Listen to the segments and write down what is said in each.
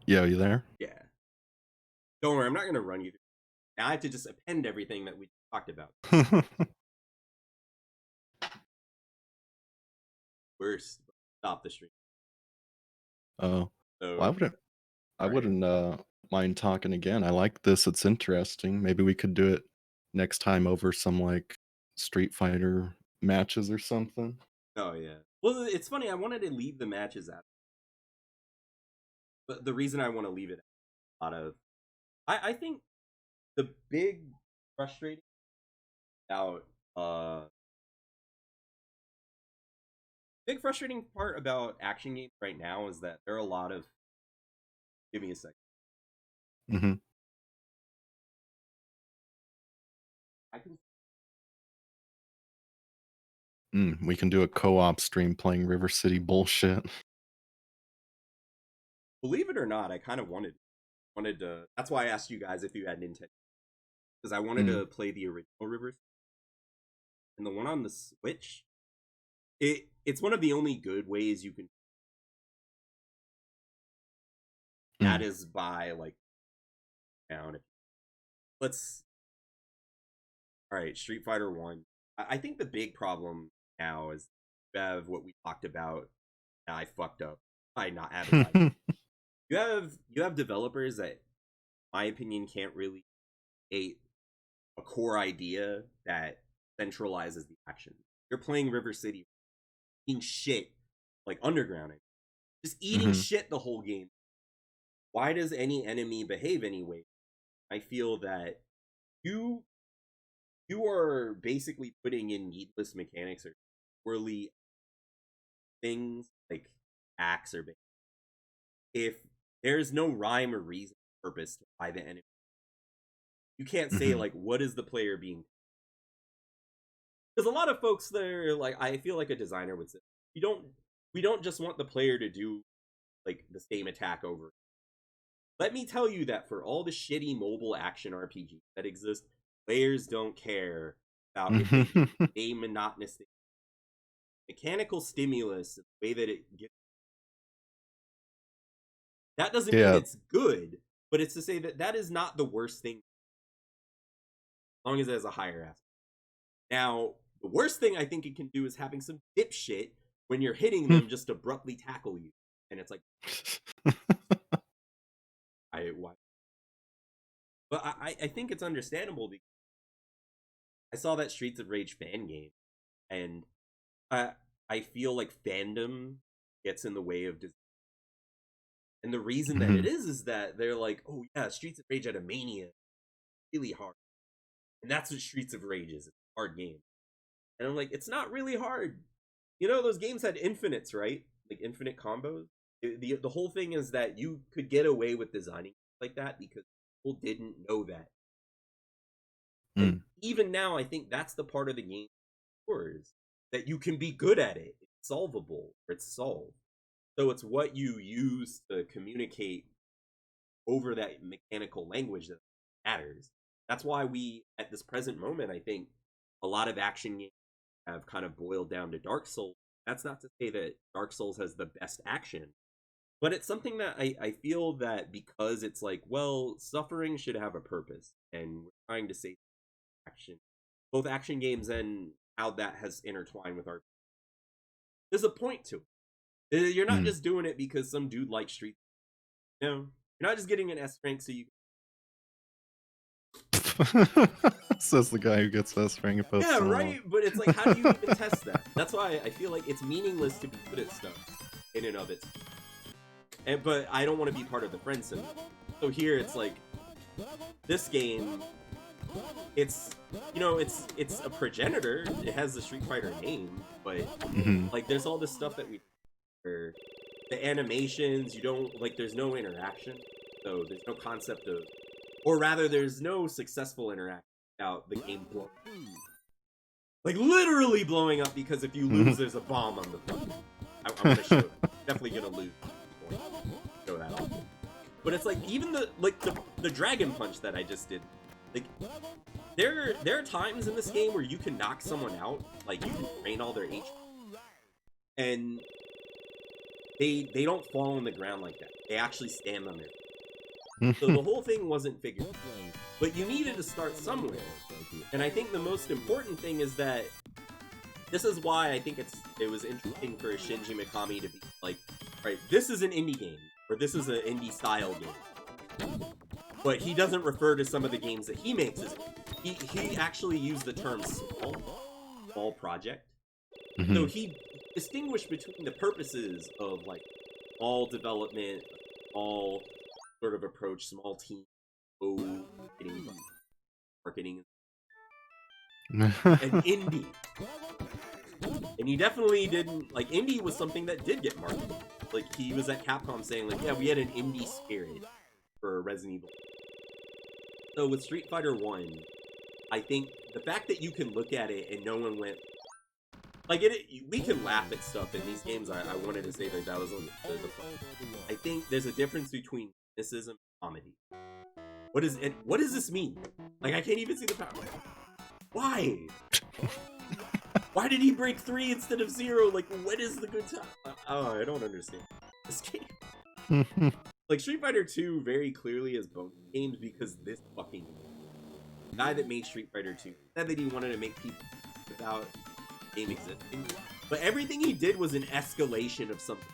Yeah, you there? Yeah. Don't worry, I'm not gonna run you through. Now I have to just append everything that we talked about. Worst. Stop the stream. Oh, well, So, I all right. wouldn't, mind talking again. I like this, it's interesting. Maybe we could do it next time over some, like, Street Fighter matches or something. Oh yeah. Well, it's funny. I wanted to leave the matches out, but the reason I want to leave it out of, I think the frustrating about uh big frustrating part about action games right now is that there are a lot of. Give me a second. Mhm. I can We can do a co-op stream playing River City bullshit. believe it or not. I kind of wanted to. That's why I asked you guys if you had Nintendo because I wanted Mm, to play the original Rivers and the one on the Switch. It's one of the only good ways you can. That mm, is by like down. Let's All right, Street Fighter One. I think the big problem now is you have what we talked about. And I fucked up by not advertising. You have developers that, in my opinion, can't really create a core idea that centralizes the action. You're playing River City, eating shit like underground, just eating mhm. shit the whole game. Why does any enemy behave anyway? I feel that you you are basically putting in needless mechanics or poorly things like acts or if there's no rhyme or reason or purpose to why the enemy, you can't say Mhm. like what is the player being, because a lot of folks there, like I feel like a designer would say you don't we don't just want the player to do like the same attack over. Let me tell you that for all the shitty mobile action RPGs that exist, players don't care about if they do Mhm. a monotonous thing. Mechanical stimulus, the way that it gets, that doesn't mean Yeah. it's good, but it's to say that that is not the worst thing, as long as it has a higher aspect. Now, the worst thing I think it can do is having some dipshit when you're hitting them just abruptly tackle you, and it's like I why? But I think it's understandable because I saw that Streets of Rage fan game, and I I feel like fandom gets in the way of design. And the reason that it Mhm. is that they're like, oh yeah, Streets of Rage had a mania, really hard, and that's what Streets of Rage is. It's a hard game, and I'm like, it's not really hard. You know, those games had infinites, right? Like infinite combos. The whole thing is that you could get away with designing like that because people didn't know that. And Mm. even now, I think that's the part of the game is that you can be good at it. It's solvable. Or it's solved. So it's what you use to communicate over that mechanical language that matters. That's why we, at this present moment, I think a lot of action games have kind of boiled down to Dark Souls. That's not to say that Dark Souls has the best action, but it's something that I feel that because it's like, well, suffering should have a purpose, and we're trying to say action, both action games and how that has intertwined with our. There's a point to it. You're not Mm. just doing it because some dude likes Street. No, you're not just getting an S rank so you. Says the guy who gets S rank about Yeah, solo. right. But it's like, how do you even test that? That's why I feel like it's meaningless to be good at stuff in and of it. And but I don't want to be part of the friend system. So here it's like this game, it's it's a progenitor. It has the Street Fighter name, but Mhm. like there's all this stuff that we the animations, you don't like there's no interaction. So there's no concept of, or rather there's no successful interaction without the game blowing. Like literally blowing up because if you lose Mhm. there's a bomb on the front. I'm gonna show that. Definitely gonna lose. Show that off. But it's like even the dragon punch that I just did, like there are times in this game where you can knock someone out, like you can drain all their HP, and they don't fall on the ground like that. They actually stand on their. So the whole thing wasn't figured. But you needed to start somewhere. And I think the most important thing is that this is why I think it was interesting for Shinji Mikami to be like, right, this is an indie game, or this is an indie style game. But he doesn't refer to some of the games that he makes as he actually used the term small project. So he distinguished between the purposes of like all development, all sort of approach, small team, marketing, and indie. And he definitely didn't like indie was something that did get marketed. Like he was at Capcom saying like, yeah, we had an indie spirit for Resident Evil. So with Street Fighter 1, I think the fact that you can look at it and no one went like we can laugh at stuff in these games. I wanted to say that was on the fun. I think there's a difference between cynicism and comedy. What does this mean? Like I can't even see the power. Why? Why did he break 3 instead of 0? Like what is the good time? Oh, I don't understand this game. Like Street Fighter 2 very clearly is both games because this fucking guy that made Street Fighter 2 said that he wanted to make people without game existing, but everything he did was an escalation of something.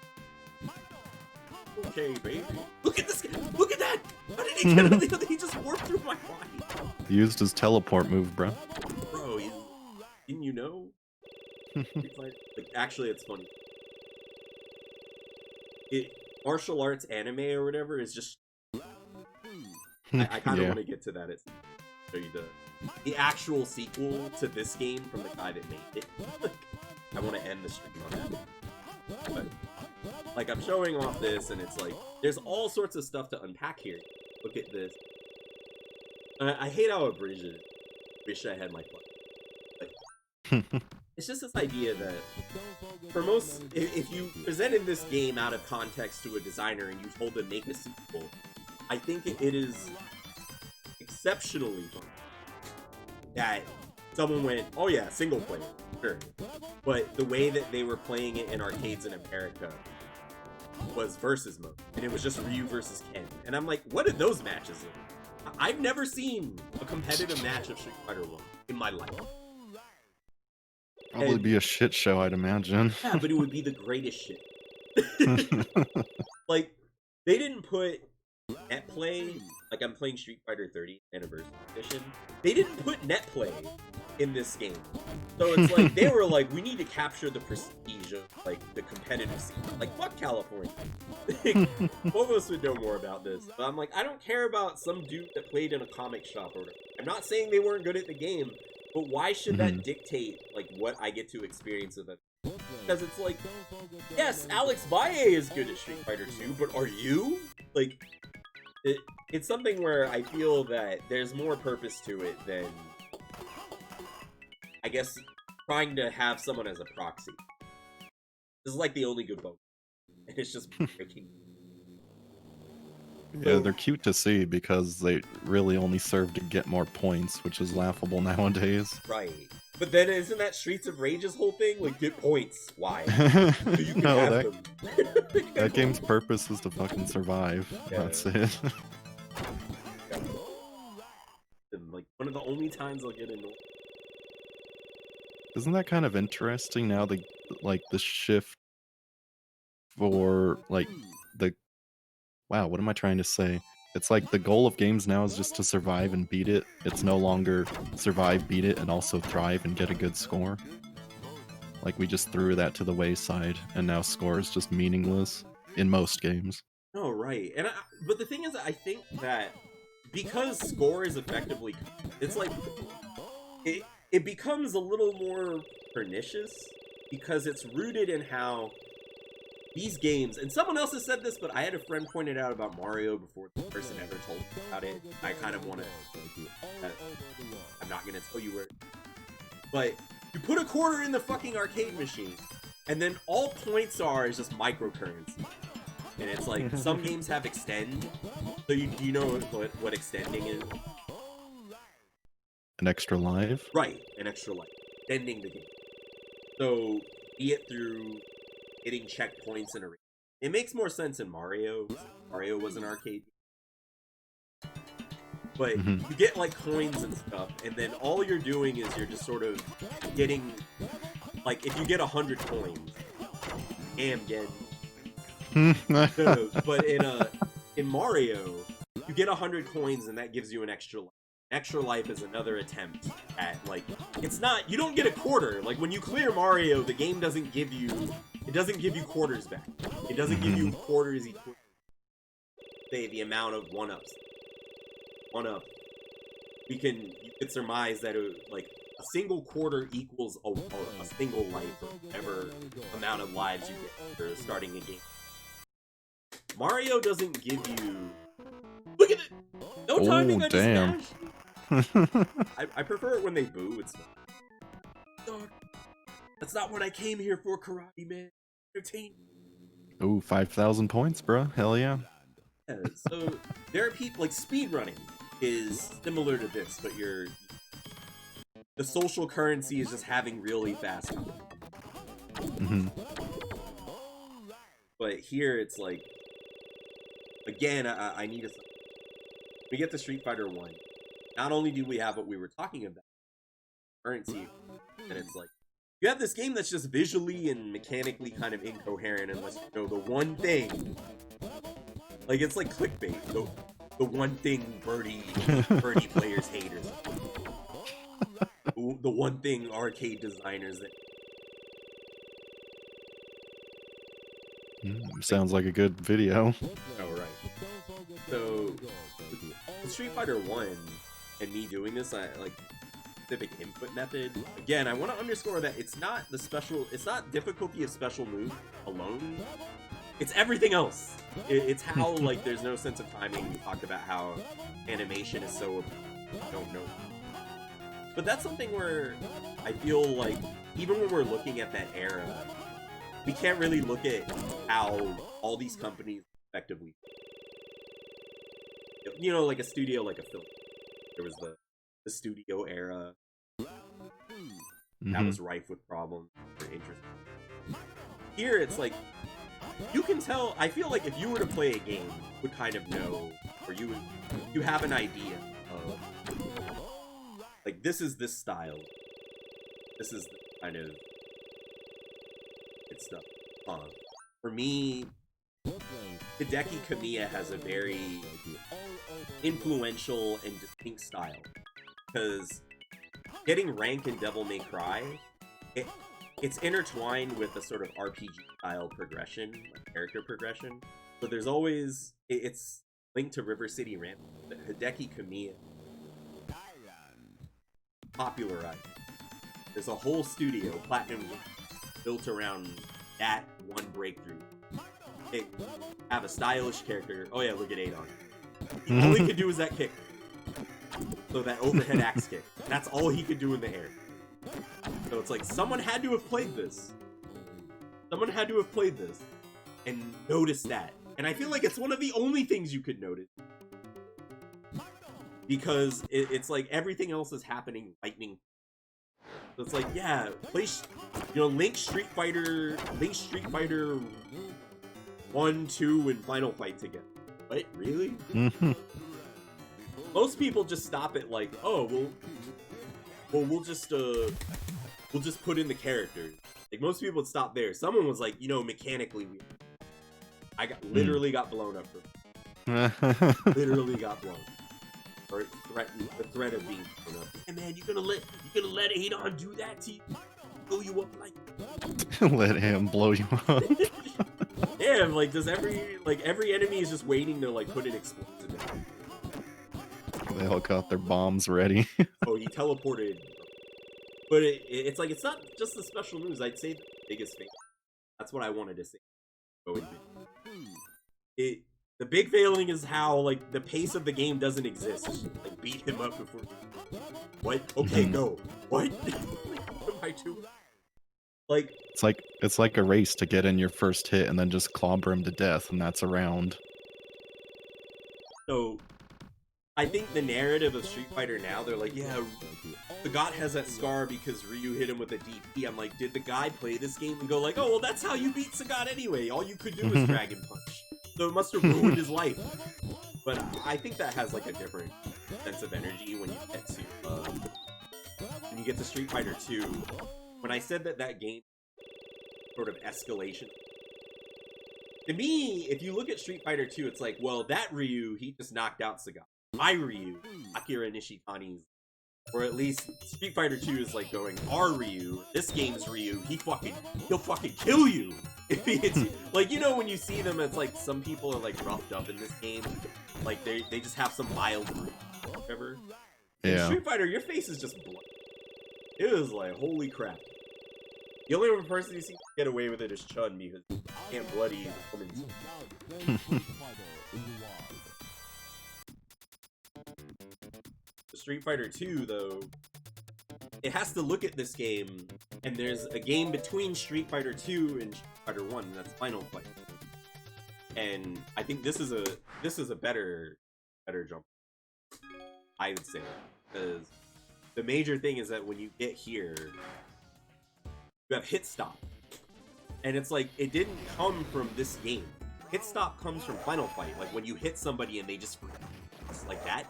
Okay, baby. Look at this guy. Look at that. How did he get out? He just warped through my body. He used his teleport move, bro. Bro, didn't you know? Like, actually, it's funny. Martial arts anime or whatever is just. I kind of want to get to that. It's show you the actual sequel to this game from the guy that made it. I want to end the stream on that. But like I'm showing off this, and it's like there's all sorts of stuff to unpack here. Look at this. I hate how abridged it is. Wish I had my fun. Like, it's just this idea that for most, if you presented this game out of context to a designer and you told them make a sequel, I think it is exceptionally fun that someone went, oh yeah, single player, sure. But the way that they were playing it in arcades in America was versus mode, and it was just Ryu versus Ken. And I'm like, what are those matches like? I've never seen a competitive match of Street Fighter 1 in my life. Probably be a shit show, I'd imagine. Yeah, but it would be the greatest shit. Like, they didn't put net play, like I'm playing Street Fighter 30 Anniversary Edition. They didn't put net play in this game. So it's like, they were like, we need to capture the prestige of, like, the competitive scene. Like, fuck California. Both of us would know more about this. But I'm like, I don't care about some dude that played in a comic shop or whatever. I'm not saying they weren't good at the game, but why should that dictate, like, what I get to experience with it? Because it's like, yes, Alex Valle is good at Street Fighter 2, but are you? Like, it's something where I feel that there's more purpose to it than, I guess, trying to have someone as a proxy. This is like the only good vote. And it's just breaking. Yeah, they're cute to see because they really only serve to get more points, which is laughable nowadays. Right. But then isn't that Streets of Rage's whole thing? Like, get points. Why? So you can have them. That game's purpose is to fucking survive. Yeah. That's it. And, like, one of the only times I'll get annoyed. Isn't that kind of interesting now, the shift for, like, wow, what am I trying to say? It's like the goal of games now is just to survive and beat it. It's no longer survive, beat it, and also thrive and get a good score. Like, we just threw that to the wayside, and now score is just meaningless in most games. Oh, right. And but the thing is, I think that because score is effectively, it's like, it becomes a little more pernicious because it's rooted in how these games, and someone else has said this, but I had a friend point it out about Mario before the person ever told me about it. I kind of want to, I'm not going to tell you where, but you put a quarter in the fucking arcade machine, and then all points are is just microcurrency. And it's like, some games have extend, so you know what extending is? An extra life? Right, an extra life. Extending the game. So, be it through hitting checkpoints in a race, it makes more sense in Mario. Mario was an arcade, but Mhm. you get like coins and stuff, and then all you're doing is you're just sort of getting, like, if you get 100 coins, again. No, but in Mario, you get 100 coins, and that gives you an extra life. Extra life is another attempt at, like, it's not, you don't get a quarter. Like, when you clear Mario, the game doesn't give you, it doesn't give you quarters back. It doesn't give you quarters equal, say, the amount of one-ups. One-up. You could surmise that like a single quarter equals a single life, or whatever amount of lives you get for starting a game. Mario doesn't give you, look at it! No timing, I just damn. smashed! I prefer it when they boo. It's not. That's not what I came here for, Karate Man. Entertain. Ooh, 5,000 points, bro. Hell yeah. Yeah, so there are people like speedrunning is similar to this, but the social currency is just having really fast. Mhm. But here it's like, again, I need a. We get to Street Fighter 1. Not only do we have what we were talking about, currency, and it's like, you have this game that's just visually and mechanically kind of incoherent unless you know the one thing. Like, it's like clickbait. The one thing Birdie players hate or something. The one thing arcade designers that. Sounds like a good video. Oh, right. So, with Street Fighter 1 and me doing this, I like specific input method. Again, I want to underscore that it's not difficulty of special move alone. It's everything else. It's how, like, there's no sense of timing. We talked about how animation is so, I don't know. But that's something where I feel like, even when we're looking at that era, we can't really look at how all these companies effectively, you know, like a studio, like a film. There was the studio era that was rife with problems. Very interesting. Here, it's like, you can tell. I feel like if you were to play a game, you would kind of know, or you have an idea of, like, this is this style. This is the kind of good stuff. For me, Hideki Kamiya has a very influential and distinct style, because getting rank in Devil May Cry, it's intertwined with a sort of RPG style progression, like character progression. So there's always, it's linked to River City Ramp. Hideki Kamiya popularized. There's a whole studio, Platinum, built around that one breakthrough. They have a stylish character. Oh yeah, look at Adon. All he could do was that kick. So that overhead axe kick. That's all he could do in the air. So it's like, someone had to have played this. Someone had to have played this and noticed that. And I feel like it's one of the only things you could notice. Because it's like everything else is happening lightning. So it's like, yeah, link Street Fighter 1, 2, and Final Fight together. What? Really? Most people just stop at like, oh, we'll just put in the characters. Like, most people would stop there. Someone was like, mechanically, I literally got blown up for literally got blown. Or the threat of being blown up. Hey man, you gonna let Adon do that to you? Blow you up like Let him blow you up. Yeah, like, does every enemy is just waiting to like put an explosion in. They all got their bombs ready. Oh, he teleported. But it's like, it's not just the special moves. I'd say the biggest thing. That's what I wanted to say. The big failing is how, like, the pace of the game doesn't exist. Just, like, beat him up before. What? Okay, go. What? What am I doing? Like, it's like a race to get in your first hit and then just clobber him to death, and that's a round. So I think the narrative of Street Fighter now, they're like, yeah, Sagat has that scar because Ryu hit him with a DP. I'm like, did the guy play this game and go like, oh, well, that's how you beat Sagat anyway. All you could do was Dragon Punch. So it must have ruined his life. But I think that has like a different sense of energy when you get to Street Fighter 2. When I said that game sort of escalation, to me, if you look at Street Fighter 2, it's like, well, that Ryu, he just knocked out Sagat. My Ryu, Akira Nishitani's, or at least Street Fighter 2 is like going, our Ryu, this game's Ryu, he'll fucking kill you if he hits you. Like, you know, when you see them, it's like some people are like roughed up in this game, like they just have some mild bruise, whatever. In Street Fighter, your face is just blood. It was like, holy crap. The only other person who seems to get away with it is Chun because he can't bloody the woman's. Street Fighter 2, though, it has to look at this game, and there's a game between Street Fighter 2 and Street Fighter 1, and that's Final Fight. And I think this is a better jump, I would say, because the major thing is that when you get here, you have hit stop, and it's like it didn't come from this game. Hit stop comes from Final Fight, like when you hit somebody and they just like that.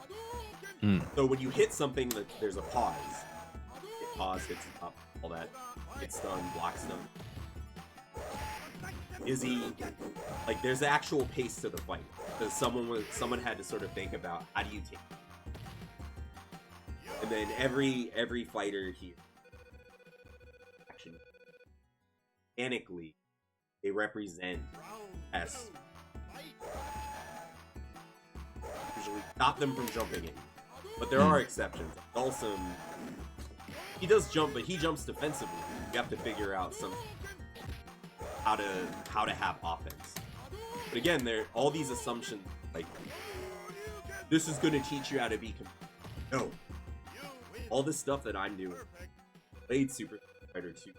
So when you hit something, there's a pause. Hit pause, hit stop, all that. Hit stun, block stun. Izzy, like there's actual pace to the fight. Because someone had to sort of think about how do you take it. And then every fighter here, actually, mechanically, they represent S. Usually stop them from jumping in. But there are exceptions. Dhalsim, he does jump, but he jumps defensively. You have to figure out how to have offense. But again, there all these assumptions like this is going to teach you how to be. No, all this stuff that I'm doing, played Super Street Fighter 2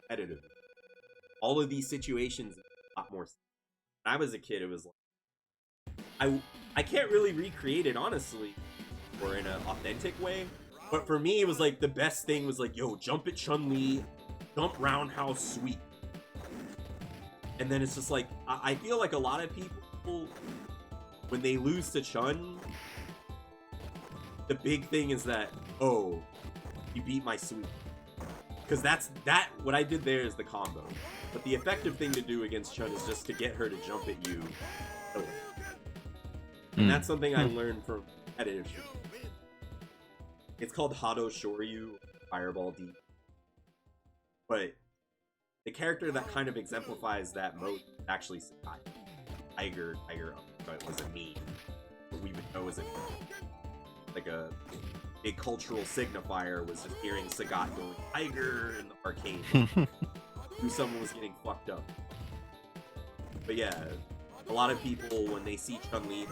competitive. All of these situations, a lot more. When I was a kid, it was like I can't really recreate it honestly. Or in an authentic way, but for me it was like the best thing was like, yo, jump at Chun-Li, jump roundhouse sweep. And then it's just like I feel like a lot of people, when they lose to Chun, the big thing is that, oh, you beat my sweep, because what I did there is the combo, but the effective thing to do against Chun is just to get her to jump at you. And that's something I learned from competitive shooting. It's called Hado Shoryu, Fireball D. But the character that kind of exemplifies that mode is actually Sagat. Tiger, but it was a meme. What we would know as like a big cultural signifier was just hearing Sagat going Tiger in the arcade. Who someone was getting fucked up. But yeah, a lot of people when they see Chun-Li,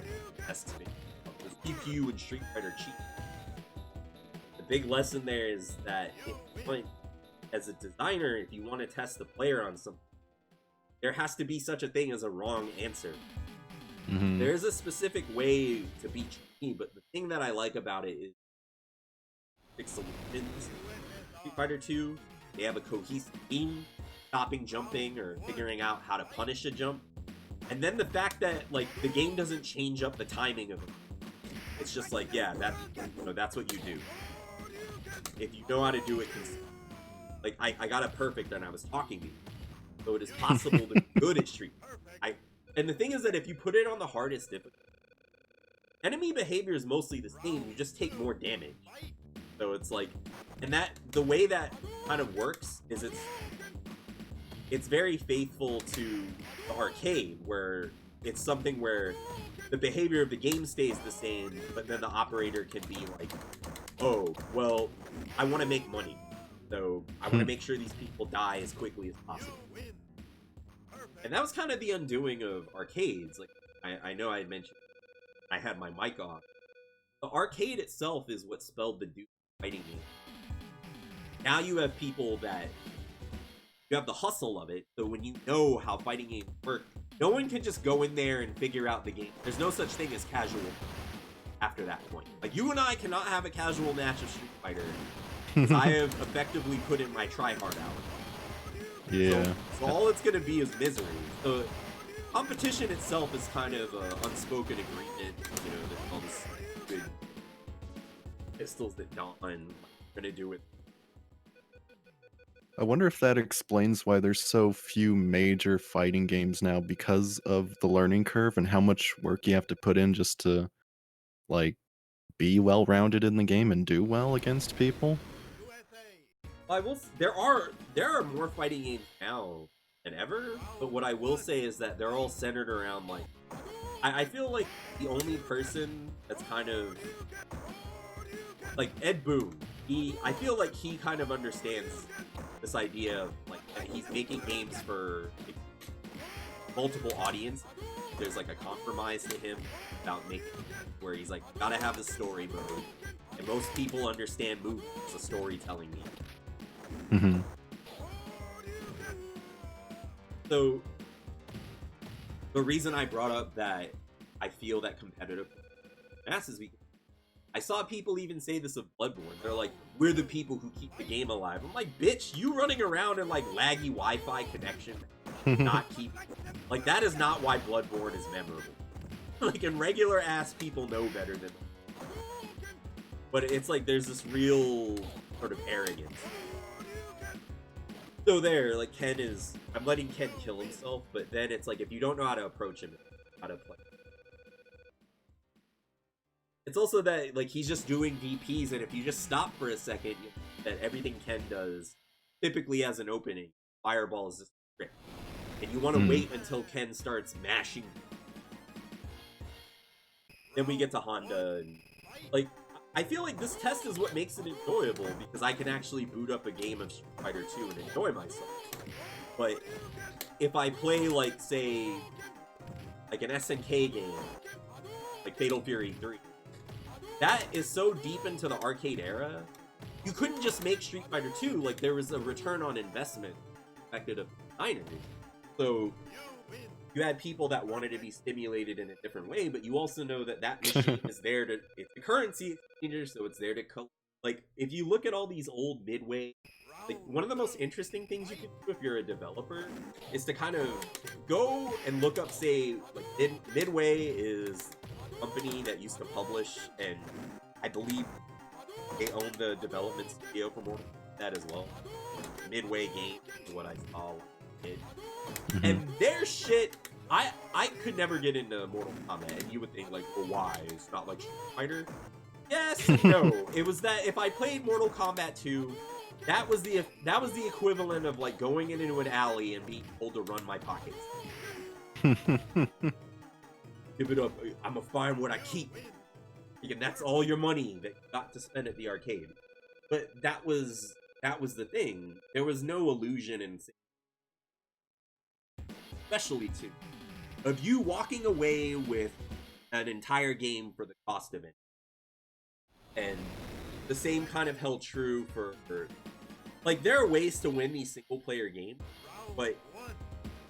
estimate CPU and Street Fighter cheat. The big lesson there is that as a designer, if you want to test the player on something, there has to be such a thing as a wrong answer. There's a specific way to beat Chun-Li, but the thing that I like about it is solutions. Street Fighter 2, they have a cohesive theme, stopping jumping or figuring out how to punish a jump. And then the fact that like the game doesn't change up the timing of it. It's just like, yeah, that's what you do. If you know how to do it, like I got it perfect and I was talking to you. So it is possible to be good at Street Fighter. And the thing is that if you put it on the hardest difficulty, enemy behavior is mostly the same, you just take more damage. So it's like, and that the way that kind of works is it's very faithful to the arcade, where it's something where the behavior of the game stays the same, but then the operator can be like, oh, well, I want to make money, so I want to make sure these people die as quickly as possible. And that was kind of the undoing of arcades. Like, I know I had mentioned I had my mic off. The arcade itself is what spelled the Duke fighting game. Now you have people that you have the hustle of it, so when you know how fighting games work, no one can just go in there and figure out the game. There's no such thing as casual after that point. Like, you and I cannot have a casual match of Street Fighter 'Cause I have effectively put in my try hard hour. Yeah. So all it's gonna be is misery. So competition itself is kind of an unspoken agreement, you know, that all this good pistols that Dawn are gonna do with. I wonder if that explains why there's so few major fighting games now because of the learning curve and how much work you have to put in just to, like, be well-rounded in the game and do well against people. I will. There are more fighting games now than ever, but what I will say is that they're all centered around like. I feel like the only person that's kind of like Ed Boon. I feel like he kind of understands this idea of like that he's making games for like, multiple audience. There's like a compromise to him about making where he's like gotta have the story mode, and most people understand movies as a storytelling medium. Hmm. So the reason I brought up that I feel that competitive mass is because I saw people even say this of Bloodborne. They're like, we're the people who keep the game alive. I'm like, bitch, you running around in like laggy Wi-Fi connection, not keep like that is not why Bloodborne is memorable. Like, and regular ass people know better than. But it's like there's this real sort of arrogance. So there, like Ken is, I'm letting Ken kill himself, but then it's like if you don't know how to approach him, how to play. It's also that like he's just doing DPs, and if you just stop for a second, that everything Ken does typically has an opening. Fireball is just a trick, and you want to wait until Ken starts mashing. Then we get to Honda, and like I feel like this test is what makes it enjoyable because I can actually boot up a game of Street Fighter 2 and enjoy myself. But if I play like say like an SNK game, like Fatal Fury 3. That is so deep into the arcade era. You couldn't just make Street Fighter 2, like there was a return on investment expected of designers. So you had people that wanted to be stimulated in a different way, but you also know that that machine is there to, it's a currency exchanger, so it's there to, like, if you look at all these old Midway, like, one of the most interesting things you can do if you're a developer is to kind of go and look up, say, like, Midway is company that used to publish, and I believe they own the development studio for Mortal Kombat as well. Midway Games is what I saw when I was a kid. And their shit, I could never get into Mortal Kombat, and you would think like, well, why? It's not like Street Fighter. Yes, no. It was that if I played Mortal Kombat 2, that was the equivalent of like going into an alley and being told to run my pockets. Give it up. I'ma find what I keep. And that's all your money that you got to spend at the arcade. But that was the thing. There was no illusion in, especially too, of you walking away with an entire game for the cost of it. And the same kind of held true for like there are ways to win these single player games, but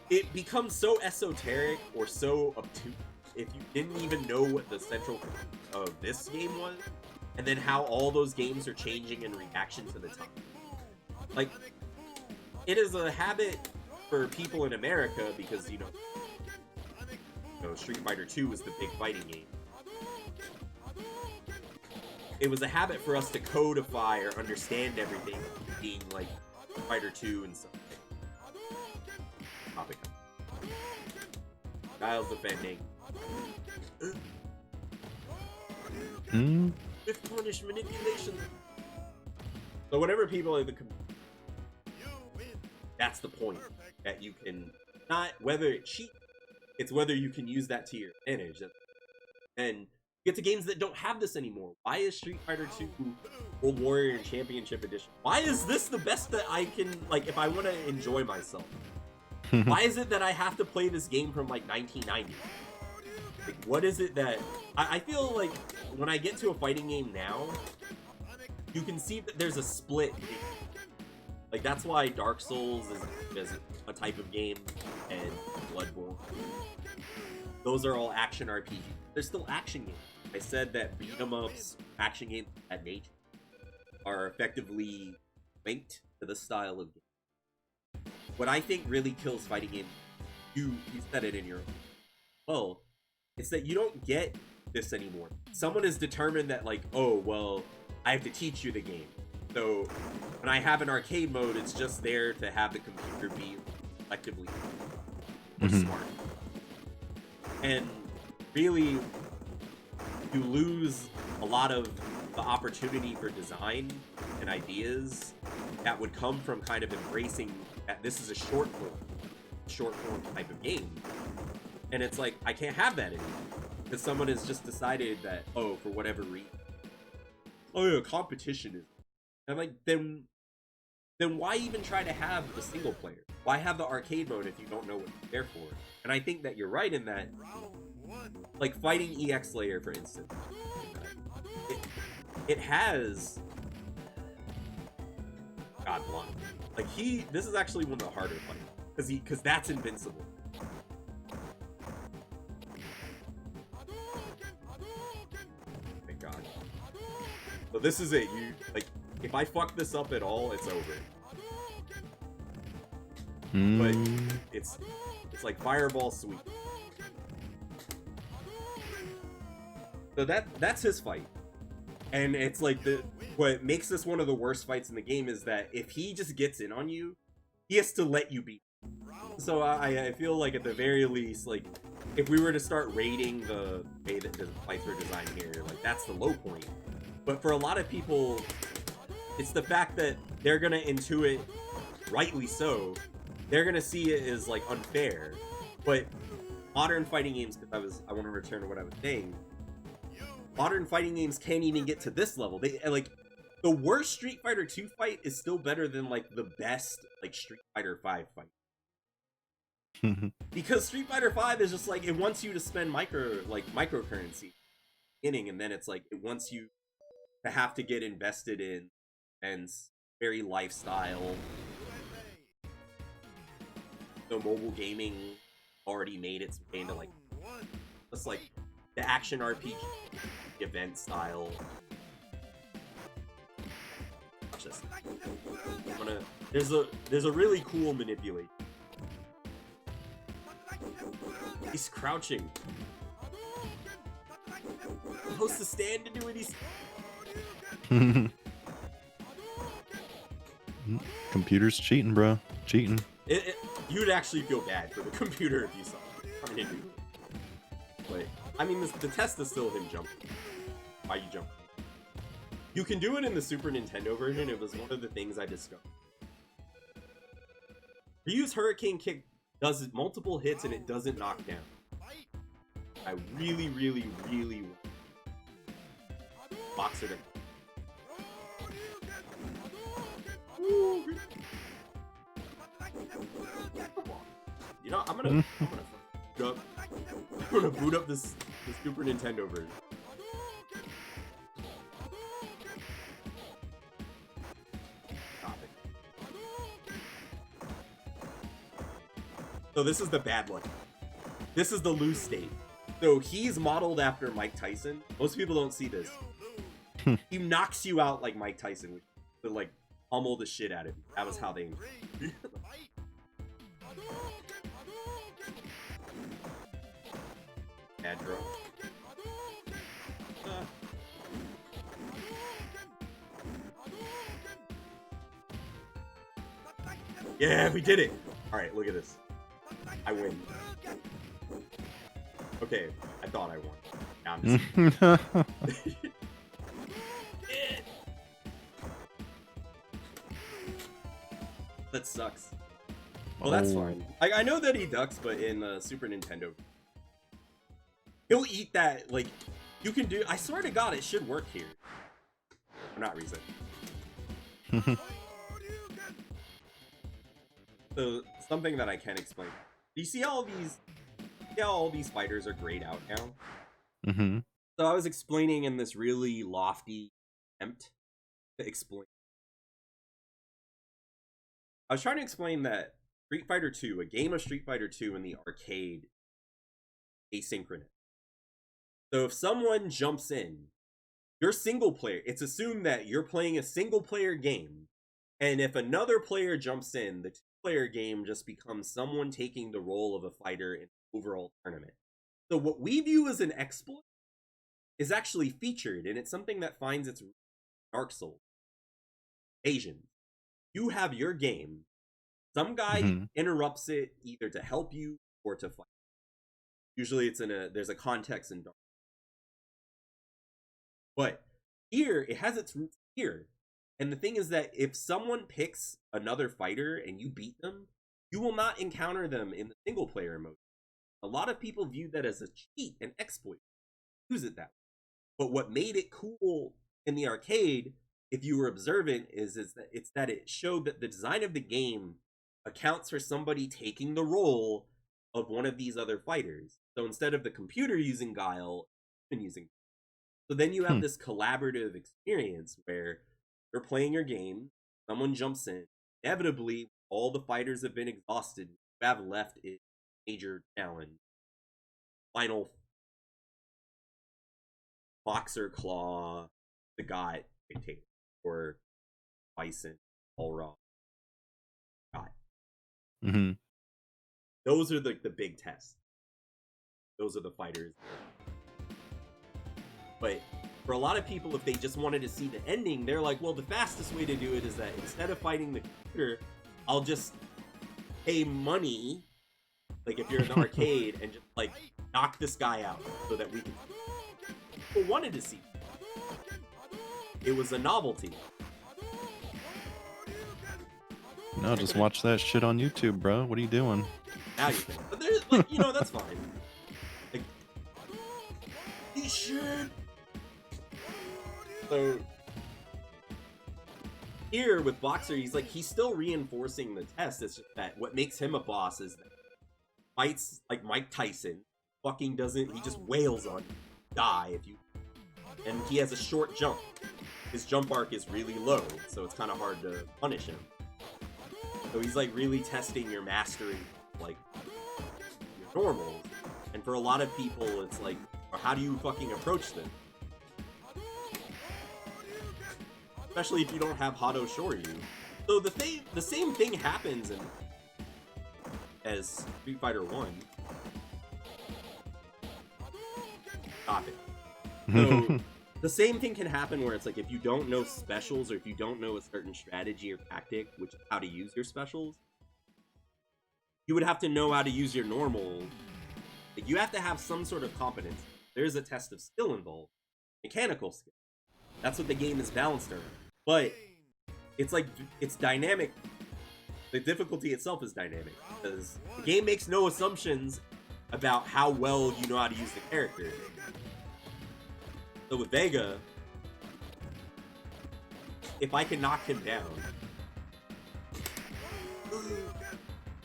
it becomes so esoteric or so obtuse if you didn't even know what the central of this game was, and then how all those games are changing in reaction to the time. Like, it is a habit for people in America because, you know, Street Fighter 2 was the big fighting game. It was a habit for us to codify or understand everything being like Fighter 2 and stuff. Topic. Styles defending. With punish manipulation. So whenever people are that's the point, that you can not whether it cheat, it's whether you can use that to your advantage. And get to games that don't have this anymore. Why is Street Fighter 2 World Warrior Championship Edition? Why is this the best that I can, like, if I want to enjoy myself? Why is it that I have to play this game from like 1990? Like, what is it that I feel like when I get to a fighting game now, you can see that there's a split. Like, that's why Dark Souls is a type of game, and Bloodborne. Those are all action RPGs. They're still action games. I said that beat 'em ups, action games, that nature. are effectively linked to the style of game. What I think really kills fighting games, you said it in your well, it's that you don't get this anymore. Someone is determined that like, oh well, I have to teach you the game. So when I have an arcade mode, it's just there to have the computer be effectively smart. And really, you lose a lot of the opportunity for design and ideas that would come from kind of embracing that this is a short form type of game. And it's like, I can't have that anymore. Because someone has just decided that, oh, for whatever reason, oh yeah, competition is. And I'm like, then why even try to have the single player? Why have the arcade mode if you don't know what you're there for? And I think that you're right in that, like fighting EX Layer, for instance, it has God blunt. Like this is actually one of the harder fights because that's invincible. Thank God. So this is it. You like. If I fuck this up at all, it's over. But it's like Fireball Sweep. So that's his fight. And it's like what makes this one of the worst fights in the game is that if he just gets in on you, he has to let you beat him. So I feel like at the very least, like if we were to start rating the way that the fights were designed here, like that's the low point. But for a lot of people, it's the fact that they're gonna intuit, rightly so, they're gonna see it as like unfair. But modern fighting games, because I want to return to what I was saying, modern fighting games can't even get to this level. They like the worst Street Fighter 2 fight is still better than like the best like Street Fighter 5 fight. Because Street Fighter 5 is just like it wants you to spend microcurrency beginning, and then it's like it wants you to have to get invested in and very lifestyle. So mobile gaming already made its way into like just like the action RPG event style. Watch this. There's a really cool manipulate. He's crouching. He's supposed to stand to do it. He's Computer's cheating, bro. Cheating. You'd actually feel bad for the computer if you saw it trying to do it. But I mean, the test is still him jumping. Why you jump? You can do it in the Super Nintendo version. It was one of the things I discovered. Ryu's Hurricane Kick does multiple hits and it doesn't knock down. I really, really, really want Boxer to. You know, I'm gonna boot up the Super Nintendo version. Stop it. So this is the bad one. This is the loose state. So he's modeled after Mike Tyson. Most people don't see this. He knocks you out like Mike Tyson, which is like pummel the shit out of you. That was how they. Bad draw. Yeah, we did it! Alright, look at this. I win. Okay, I thought I won. Now I'm just... That sucks. Well, that's fine. I know that he ducks, but in Super Nintendo, he'll eat that. Like, you can do. I swear to God, it should work here. I'm not reason. So something that I can explain. Do you see how all these fighters are grayed out now? Mm-hmm. So I was explaining in this really lofty attempt to explain. I was trying to explain that Street Fighter 2, a game of Street Fighter 2 in the arcade, asynchronous. So if someone jumps in, you're single player. It's assumed that you're playing a single player game, and if another player jumps in, the two-player game just becomes someone taking the role of a fighter in an overall tournament. So what we view as an exploit is actually featured, and it's something that finds its root in Dark Souls. Asians, you have your game. Some guy interrupts it either to help you or to fight. Usually there's a context in Dark. But here, it has its roots here. And the thing is that if someone picks another fighter and you beat them, you will not encounter them in the single player mode. A lot of people view that as a cheat and exploit. Use it that way. But what made it cool in the arcade, if you were observant, is that it showed that the design of the game accounts for somebody taking the role of one of these other fighters. So instead of the computer using Guile, human using. So then you have this collaborative experience where you're playing your game, someone jumps in, inevitably all the fighters have been exhausted. What you have left is major challenge. Final Boxer, Claw, the God dictator, or Bison, Allrock, God. Those are the big tests. Those are the fighters. But for a lot of people, if they just wanted to see the ending, they're like, well, the fastest way to do it is that instead of fighting the computer, I'll just pay money, like if you're in the arcade, and just like knock this guy out so that we can. People wanted to see it. It was a novelty. No, just watch that shit on YouTube, bro. What are you doing? Now you think. But there's, like, that's fine. Like, he should. So here with Boxer, he's still reinforcing the test. It's just that what makes him a boss is that fights like Mike Tyson fucking doesn't. He just wails on you, die if you. And he has a short jump. His jump arc is really low, so it's kind of hard to punish him. So he's like really testing your mastery, like your normals. And for a lot of people, it's like, how do you fucking approach them? Especially if you don't have Hado Shoryu. So the same thing happens as Street Fighter 1. Stop it. So the same thing can happen where it's like if you don't know specials or if you don't know a certain strategy or tactic, which is how to use your specials, you would have to know how to use your normal. Like, you have to have some sort of competence. There's a test of skill involved. Mechanical skill. That's what the game is balanced around. But it's like, it's dynamic. The difficulty itself is dynamic. Because the game makes no assumptions about how well you know how to use the character. So with Vega, if I can knock him down.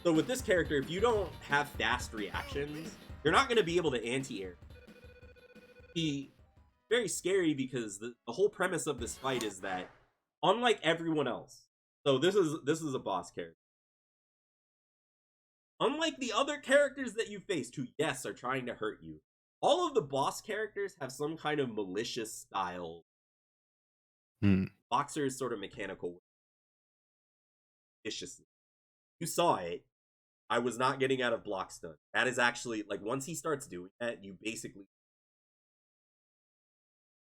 So with this character, if you don't have fast reactions, you're not going to be able to anti-air. He's very scary because the whole premise of this fight is that, unlike everyone else, so this is a boss character. Unlike the other characters that you faced who, yes, are trying to hurt you, all of the boss characters have some kind of malicious style. Boxer is sort of mechanical. Viciously. You saw it. I was not getting out of block stun. That is actually, like, once he starts doing that, you basically...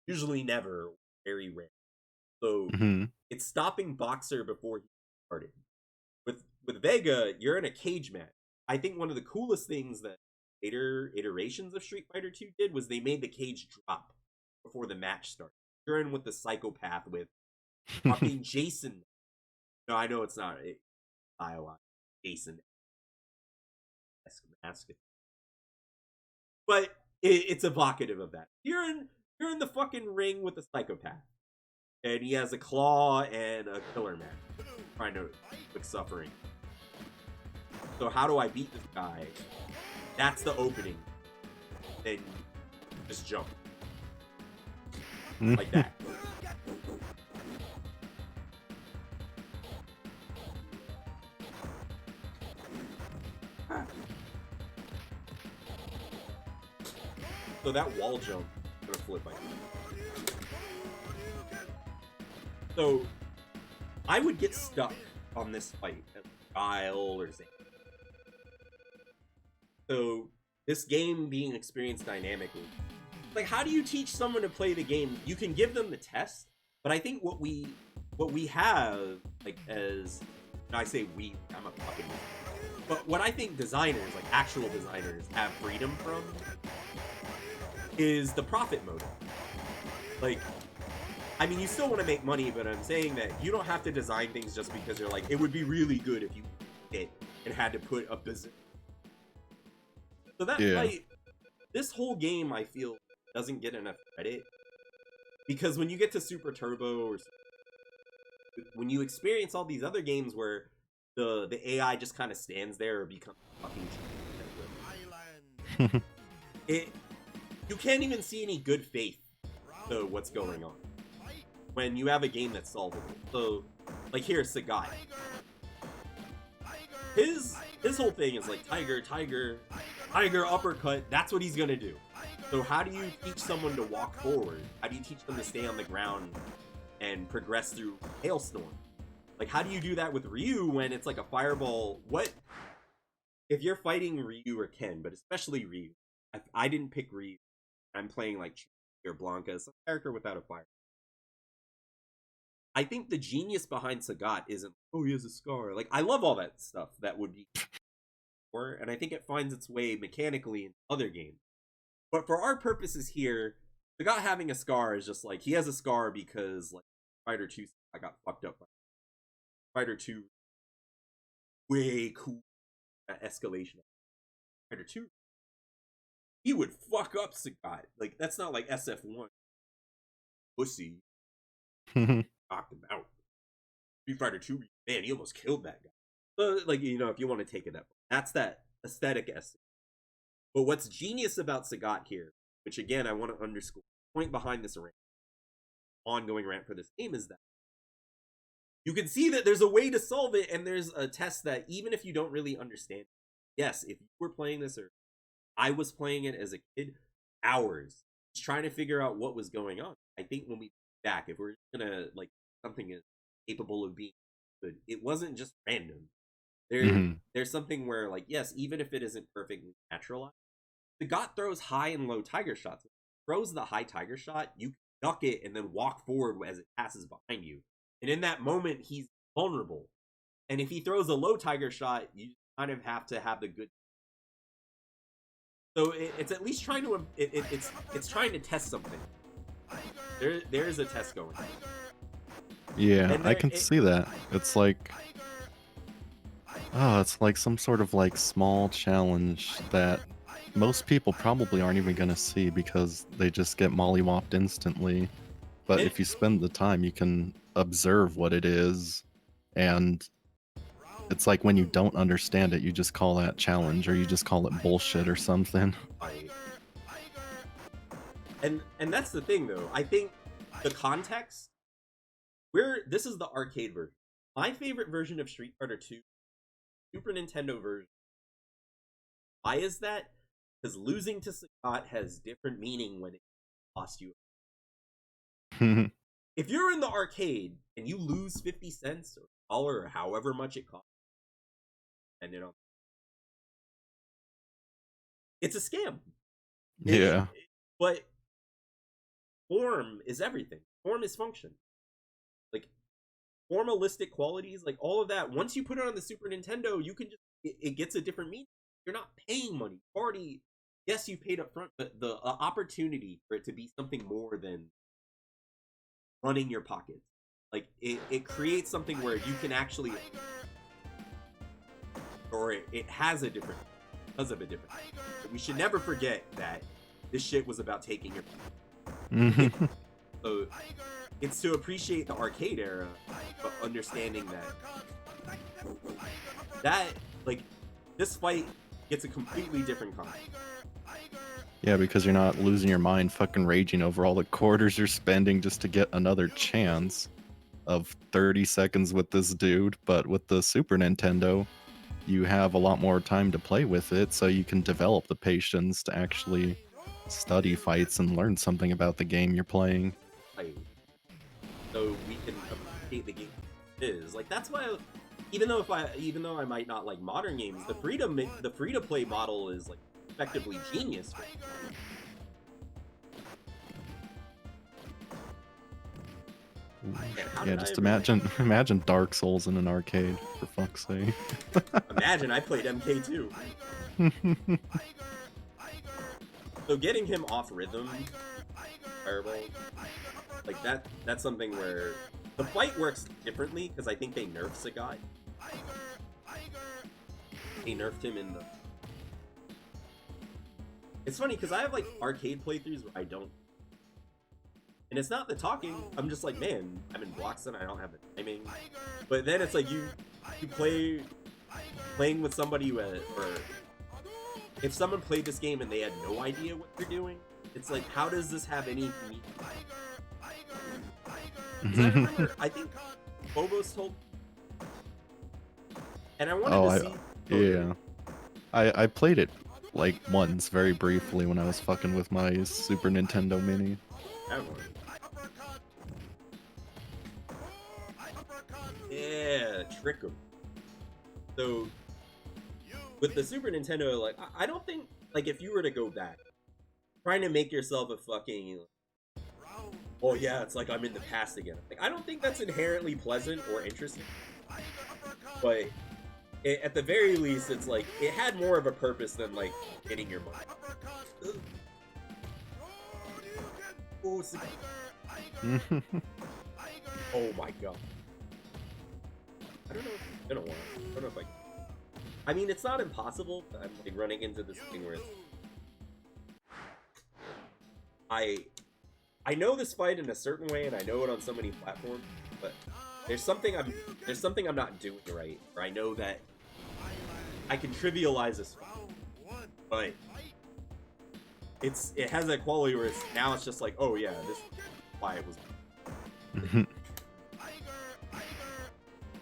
Usually never, very rare. So, it's stopping Boxer before he started. With Vega, you're in a cage match. I think one of the coolest things that later iterations of Street Fighter 2 did was they made the cage drop before the match started. You're in with the psychopath with fucking Jason. No, I know it's not Iowa. Jason. Mask. But it's evocative of that. You're in the fucking ring with a psychopath. And he has a claw and a killer man. Trying to look suffering. So how do I beat this guy? That's the opening. Then just jump. Like that. So that wall jump, I'm gonna flip like that. So I would get stuck on this fight as Guile or Zane. So this game being experienced dynamically, like how do you teach someone to play the game? You can give them the test, but I think what we have, like, as and I say we, I'm a fucking, but what I think designers, like actual designers, have freedom from is the profit motive. Like, I mean, you still want to make money, but I'm saying that you don't have to design things just because you're like, it would be really good if you hit and had to put a business. So that fight, this whole game, I feel, doesn't get enough credit because when you get to Super Turbo or when you experience all these other games where the AI just kind of stands there or becomes fucking it, you can't even see any good faith to what's going on when you have a game that's solvable. So, like here, Sagat. His whole thing is like tiger, tiger, tiger uppercut. That's what he's gonna do. So how do you teach someone to walk forward? How do you teach them to stay on the ground and progress through Hailstorm? Like, how do you do that with Ryu when it's like a fireball? What if you're fighting Ryu or Ken, but especially Ryu? I didn't pick Ryu. I'm playing like or Blanca, some character without a fire. I think the genius behind Sagat isn't, oh, he has a scar. Like, I love all that stuff that would be, and I think it finds its way mechanically in other games. But for our purposes here, Sagat having a scar is just like, he has a scar because, like, Fighter 2, I got fucked up by Fighter 2. Way cool. That escalation. Fighter 2. He would fuck up Sagat. Like, that's not like SF1. Pussy. Knocked him out. Street Fighter 2, man, he almost killed that guy. But, like, you know, if you want to take it that way, that's that aesthetic essence. But what's genius about Sagat here, which again I want to underscore, the point behind this rant, ongoing rant for this game, is that you can see that there's a way to solve it, and there's a test that even if you don't really understand it, yes, if you were playing this or I was playing it as a kid, hours just trying to figure out what was going on. I think when we back, if we're gonna like something is capable of being good, it wasn't just random. There's something where, like, yes, even if it isn't perfectly naturalized, Sagat throws high and low tiger shots. If he throws the high tiger shot, you can duck it and then walk forward as it passes behind you. And in that moment, he's vulnerable. And if he throws a low tiger shot, you kind of have to have the good. So it's at least trying to it's trying to test something. There's a test going. Yeah, I can see that. It's like, oh, it's like some sort of like small challenge that most people probably aren't even gonna see because they just get mollywopped instantly. But if you spend the time, you can observe what it is, and it's like when you don't understand it, you just call that challenge, or you just call it bullshit or something. And that's the thing, though. I think the context, this is the arcade version. My favorite version of Street Fighter 2, Super Nintendo version. Why is that? Because losing to Sagat has different meaning when it costs you. If you're in the arcade and you lose 50 cents or $1 or however much it costs, and you know, it's a scam. Yeah. But form is everything. Form is function. Like, formalistic qualities, like all of that, once you put it on the Super Nintendo, you can just, it gets a different meaning. You're not paying money. Already, yes, you paid up front, but the opportunity for it to be something more than running your pockets, like it creates something where you can actually, or it has a different, because of a different. But we should never forget that this shit was about taking your so it's to appreciate the arcade era, but understanding that like this fight gets a completely different context. Yeah, because you're not losing your mind fucking raging over all the quarters you're spending just to get another chance of 30 seconds with this dude. But with the Super Nintendo, you have a lot more time to play with it, so you can develop the patience to actually study fights and learn something about the game you're playing. So we can the game is. Like that's why, even though I might not like modern games, the free to play model is like effectively genius. Man, how Yeah, did I just ever- imagine Dark Souls in an arcade, for fuck's sake. Imagine I played MK2. So getting him off rhythm, terrible. Like that's something where the fight works differently because I think they nerfed Sagat. They nerfed him in the. It's funny because I have like arcade playthroughs where I don't. And it's not the talking. I'm just like, man, I'm in Bloxton. I don't have the timing. But then it's like you playing with somebody who or if someone played this game and they had no idea what they're doing, it's like, how does this have any meaning? 'Cause I remember, I think Phobos told, and I wanted to see. Yeah. I played it like once, very briefly, when I was fucking with my Super Nintendo Mini. That one. Yeah, trick 'em. So with the Super Nintendo, like I don't think like if you were to go back, trying to make yourself a fucking oh yeah, it's like I'm in the past again. Like I don't think that's inherently pleasant or interesting. But at the very least, it's like it had more of a purpose than like getting your money. Oh, oh my god. I don't know if I'm gonna want it. I don't know if I mean, it's not impossible, but I'm like running into this thing where it's I know this fight in a certain way, and I know it on so many platforms, but there's something I'm not doing right. Or I know that I can trivialize this fight, but it has that quality where now it's just like, oh yeah, this is why it was.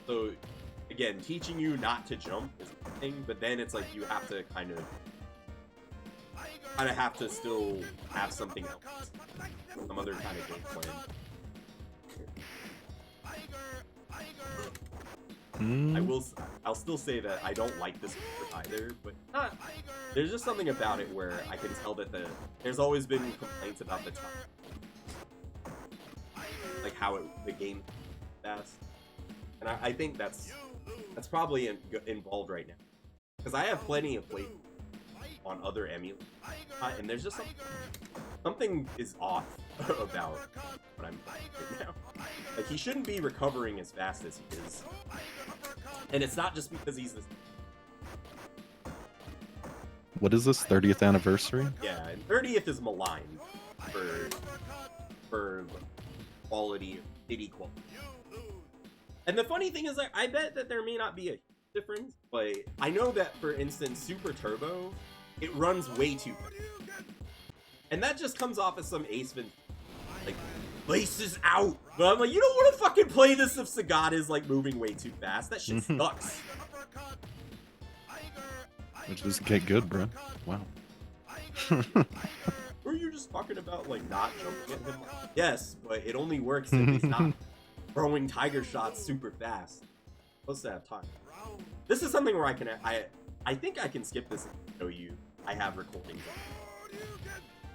So again, teaching you not to jump is a thing, but then it's like you have to kind of have to still have something else, some other kind of game plan. I'll still say that I don't like this either, but not. There's just something about it where I can tell that there's always been complaints about the time, like how the game fast, and I think that's probably involved right now, because I have plenty of play on other emulators, and there's just something is off about what I'm playing right now. Like he shouldn't be recovering as fast as he is. And it's not just because he's this. What is this, 30th anniversary? Yeah, and 30th is maligned for quality, city quality. And the funny thing is, like, I bet that there may not be a difference, but I know that, for instance, Super Turbo, it runs way too fast. And that just comes off as some Ace Ventura, like, laces out. But I'm like, you don't want to fucking play this if Sagat is like moving way too fast. That shit sucks. Which doesn't get good, bro. Wow. Were you just talking about like not jumping at him? Yes, but it only works if he's not throwing tiger shots super fast. Supposed to have time. This is something where I think I can skip this and show you. I have recordings on.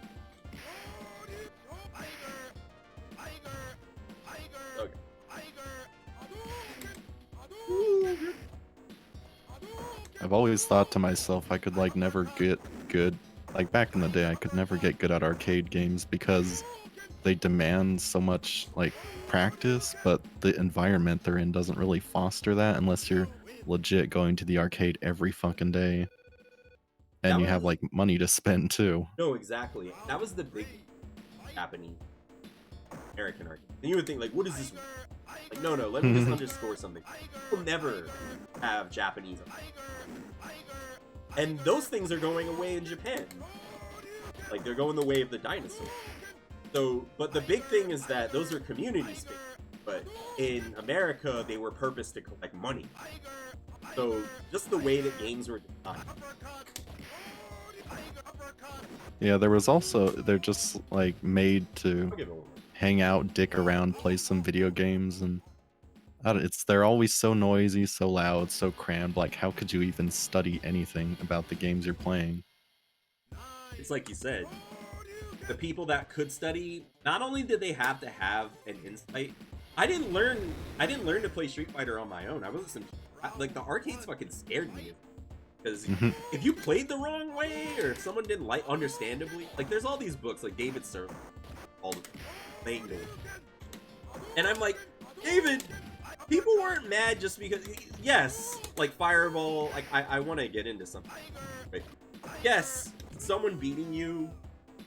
I've always thought to myself I could like never get good. Like back in the day, I could never get good at arcade games because they demand so much like practice, but the environment they're in doesn't really foster that unless you're legit going to the arcade every fucking day. And you have like money to spend too. No, exactly. That was the big Japanese American arcade. And you would think like, what is this? Like, no, let me just underscore something. We'll never have Japanese arcade. And those things are going away in Japan. Like, they're going the way of the dinosaur. So, but the big thing is that those are community space. But in America, they were purposed to collect money. So, just the way that games were designed. Yeah, there was also, they're just like made to hang out, dick around, play some video games, and They're always so noisy, so loud, so crammed. Like, how could you even study anything about the games you're playing? It's like you said, the people that could study, not only did they have to have an insight. I didn't learn to play Street Fighter on my own. I wasn't like the arcades fucking scared me because Mhm. if you played the wrong way or if someone didn't like understandably, like there's all these books like David Stern all the playing the, and I'm like, David, people weren't mad just because, yes, like Fireball, like I want to get into something, right? Yes, someone beating you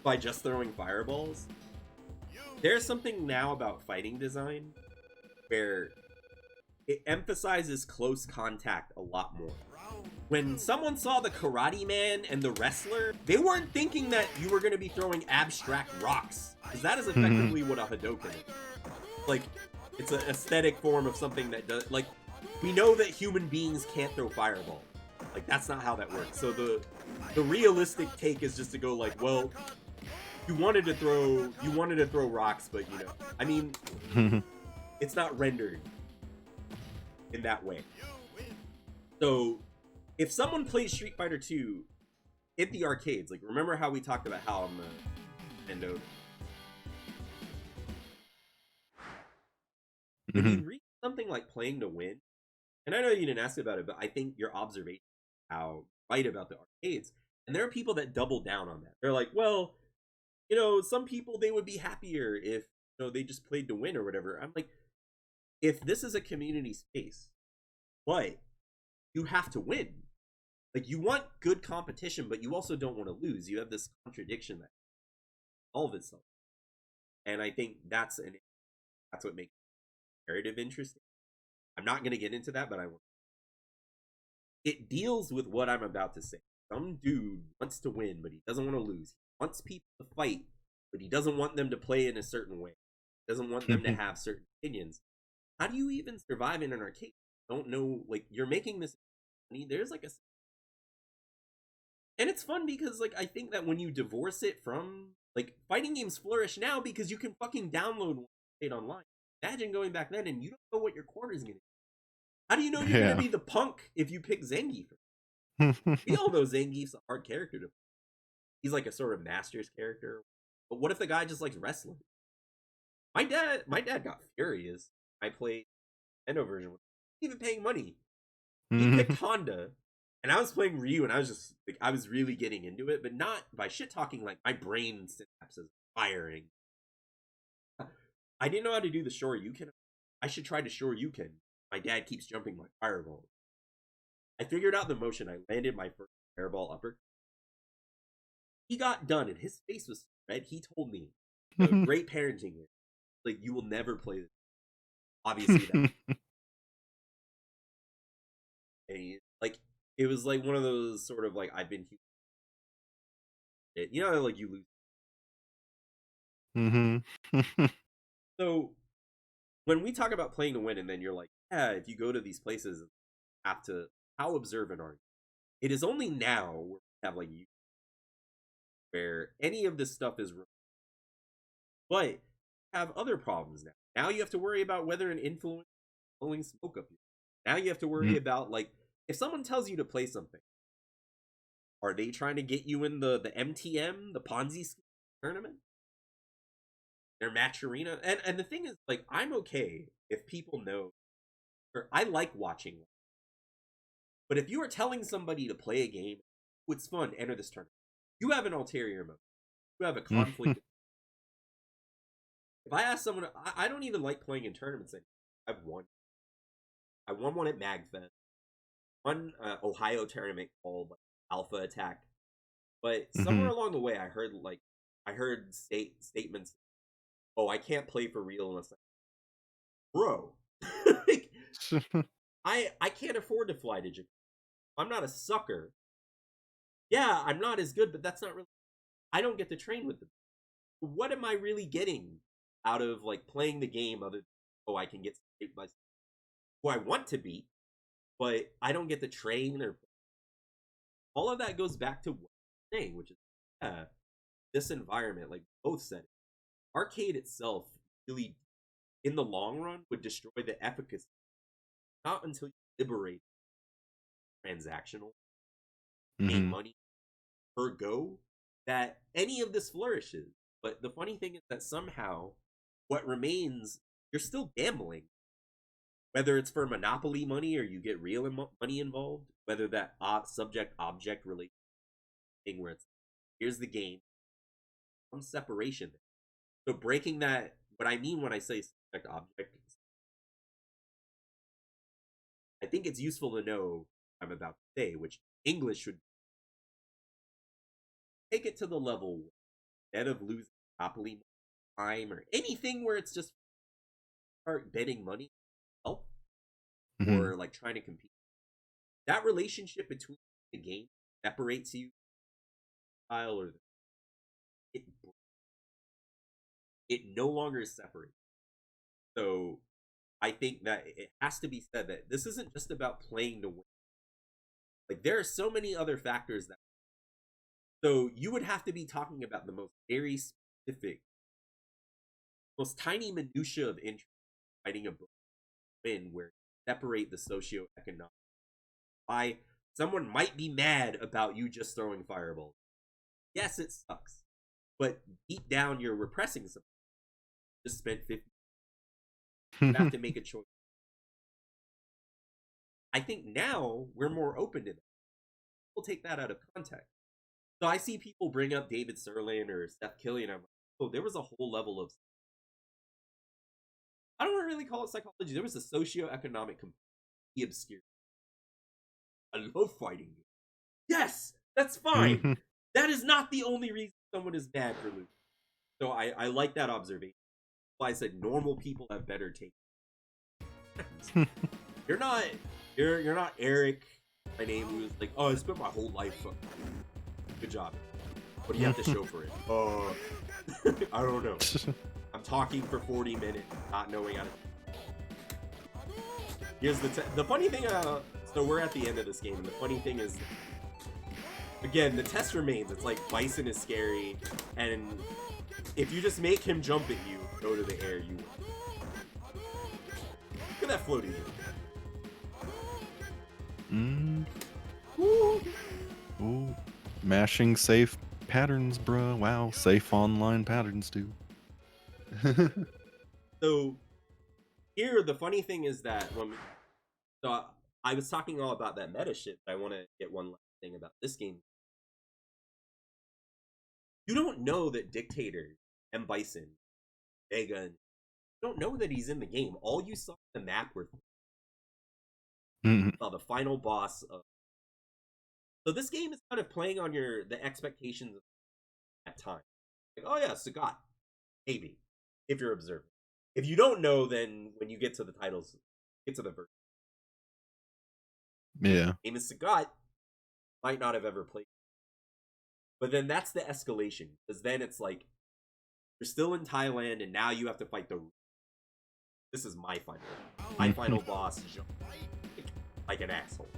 by just throwing fireballs. There's something now about fighting design where it emphasizes close contact a lot more. When someone saw the Karate Man and the wrestler, they weren't thinking that you were going to be throwing abstract rocks, because that is effectively what a Hadoken is. Like, it's an aesthetic form of something that does, like, we know that human beings can't throw fireball. Like, that's not how that works. So the realistic take is just to go like, well, you wanted to throw rocks, but you know, I mean, it's not rendered in that way. So if someone plays Street Fighter 2 in the arcades, like remember how we talked about how on the Nintendo, when you Mhm. reach something like playing to win, and I know you didn't ask about it, but I think your observation how right about the arcades, and there are people that double down on that. They're like, well, you know, some people they would be happier if you know they just played to win or whatever. I'm like, if this is a community space, but you have to win. Like you want good competition, but you also don't want to lose. You have this contradiction that all of itself, and I think that's what makes narrative interesting. I'm not going to get into that, but I will. It deals with what I'm about to say. Some dude wants to win, but he doesn't want to lose. He wants people to fight, but he doesn't want them to play in a certain way. He doesn't want them to have certain opinions. How do you even survive in an arcade? Don't know. Like you're making this money. There's like a, and it's fun because like I think that when you divorce it from like fighting games flourish now because you can fucking download one played online. Imagine going back then and you don't know what your quarter's gonna be. How do you know you're gonna Yeah. be the punk if you pick Zangief? We all know Zangief's a hard character to play. He's like a sort of master's character. But what if the guy just likes wrestling? My dad got furious. I played Nintendo version with even paying money. He picked Honda, and I was playing Ryu, and I was just like, I was really getting into it, but not by shit talking. Like my brain synapses firing. I didn't know how to do the Shoryuken. I should try to Shoryuken. My dad keeps jumping my fireball. I figured out the motion. I landed my first fireball upper. He got done, and his face was red. He told me, "Great parenting. Like you will never play this." Obviously, that and like it was like one of those sort of like I've been, you know, like you lose. Mhm. So when we talk about playing to win, and then you're like, yeah, if you go to these places, you have to. How observant are you? It is only now where we have like you, where any of this stuff is, but have other problems now. Now you have to worry about whether an influence is blowing smoke up. Now you have to worry about like if someone tells you to play something, are they trying to get you in the MTM, the Ponzi scheme tournament, their match arena? And the thing is, like, I'm okay if people know, or I like watching. But if you are telling somebody to play a game, oh, it's fun, enter this tournament. You have an ulterior motive. You have a conflict. If I ask someone, I don't even like playing in tournaments anymore. I've won. I won one at MagFest. One Ohio tournament called like, Alpha Attack. But somewhere Mhm. along the way, I heard statements. Oh, I can't play for real unless, bro. Like, I can't afford to fly to Japan. I'm not a sucker. Yeah, I'm not as good, but that's not really. I don't get to train with them. What am I really getting out of like playing the game? Other than, oh, I can get by who I want to beat, but I don't get to train or all of that goes back to what I'm saying, which is yeah, this environment, like both said, arcade itself really, in the long run, would destroy the efficacy not until you liberate transactional, paying Hmm. money per go, that any of this flourishes. But the funny thing is that somehow what remains, you're still gambling. Whether it's for monopoly money or you get real money involved, whether that subject object relationship thing where it's here's the game, some separation there. So breaking that, what I mean when I say subject object, I think it's useful to know what I'm about to say, which English should take it to the level instead of losing monopoly time or anything where it's just start betting money help Hmm. or like trying to compete. That relationship between the game separates you style or it it no longer is separate. So I think that it has to be said that this isn't just about playing to win. Like there are so many other factors that so you would have to be talking about the most very specific, most tiny minutia of interest writing a book win where you separate the socioeconomic. Why someone might be mad about you just throwing fireballs. Yes, it sucks. But deep down you're repressing something. Just spent 50. You have to make a choice. I think now we're more open to that. We'll take that out of context. So I see people bring up David Sirlin or Seth Killian. I'm like, oh, there was a whole level of I don't really call it psychology. There was a socioeconomic complete obscure. I love fighting you. Yes, that's fine. Hmm. That is not the only reason someone is mad for losing. So I like that observation. That's why I said normal people have better taste. You're not you're not Eric, my name, who's like, oh, I spent my whole life fucking. Good job. What do you have to show for it? I don't know. I'm talking for 40 minutes, not knowing how to. Here's the funny thing. So we're at the end of this game, and the funny thing is, again, the test remains. It's like Bison is scary, and if you just make him jump at you, go to the air, you win. Look at that floating. Ooh. Mashing safe patterns, bruh. Wow, safe online patterns, dude. So here, the funny thing is that so I was talking all about that meta shit. I want to get one last thing about this game. You don't know that Dictator and Bison, Vega, you don't know that he's in the game. All you saw on the map were Mhm. the final boss of. So this game is kind of playing on the expectations at time. Like, oh yeah, Sagat, maybe if you're observing. If you don't know, then when you get to the titles, get to the verse. Yeah. Name is Sagat, might not have ever played. But then that's the escalation, because then it's like you're still in Thailand, and now you have to fight the. This is my final boss, like an asshole.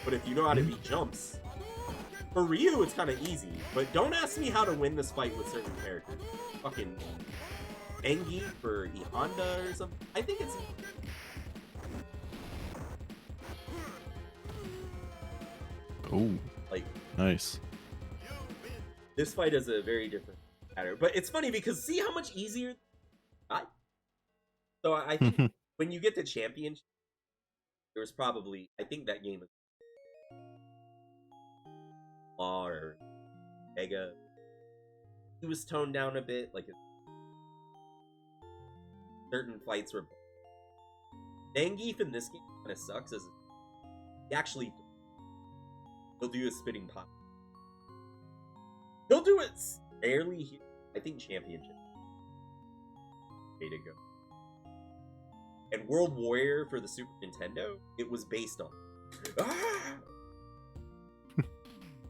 But if you know how to beat jumps, for Ryu it's kind of easy. But don't ask me how to win this fight with certain characters. Fucking Engi for E Honda or something. I think it's. Oh, Like nice. this fight is a very different matter. But it's funny because see how much easier. So I think when you get to championship, there was probably I think that game was Law or Mega. He was toned down a bit, like certain fights were. Zangief in this game kind of sucks as he actually he'll do a spitting pop. He'll do it barely here. I think championship. Way to go. And World Warrior for the Super Nintendo, it was based on.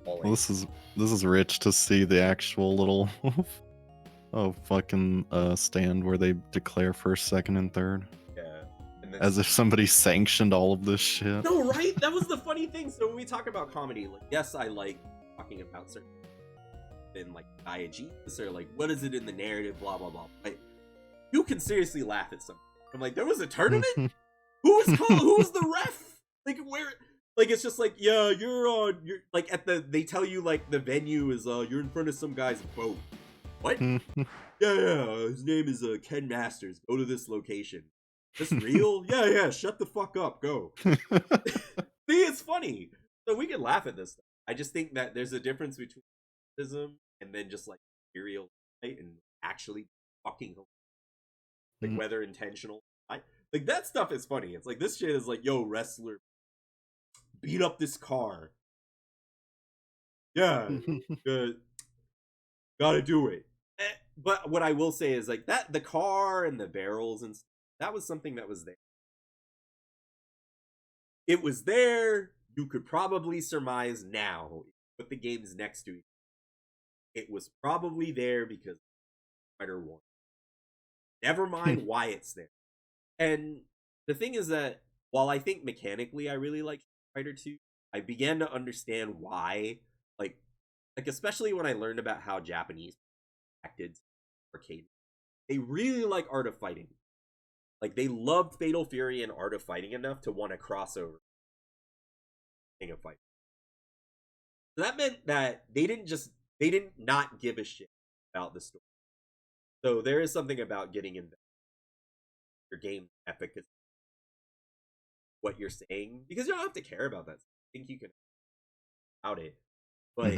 Well, this is rich to see the actual little fucking stand where they declare first, second, and third. Yeah. And then, As if somebody sanctioned all of this shit. no, right? That was the funny thing. So when we talk about comedy, like yes, I like talking about certain like diegesis or like what is it in the narrative, blah blah blah. But you can seriously laugh at something. I'm like, there was a tournament? Who was the ref? Like, where? Like, it's just like, yeah, you're like, they tell you, like, the venue is, you're in front of some guy's boat. What? Yeah, his name is, Ken Masters. Go to this location. This real? Yeah, shut the fuck up, go. See, it's funny. So we can laugh at this stuff. I just think that there's a difference between criticism and then just, like, material and actually fucking, like, whether intentional. Like, that stuff is funny. It's like, this shit is like, yo, wrestler beat up this car. Yeah, gotta do it. But what I will say is, like, that the car and the barrels and stuff, that was something that was there. It was there. You could probably surmise now, put the games next to each other. It was probably there because Fighter won. Never mind why it's there. And the thing is that while I think mechanically I really like Fighter 2, I began to understand why, like especially when I learned about how Japanese acted arcade. They really like Art of Fighting. Like, they loved Fatal Fury and Art of Fighting enough to want to cross over King of Fighting. So that meant that they didn't not give a shit about the story. So there is something about getting invested in your game efficacy, what you're saying, because you don't have to care about that. I think you can about it, but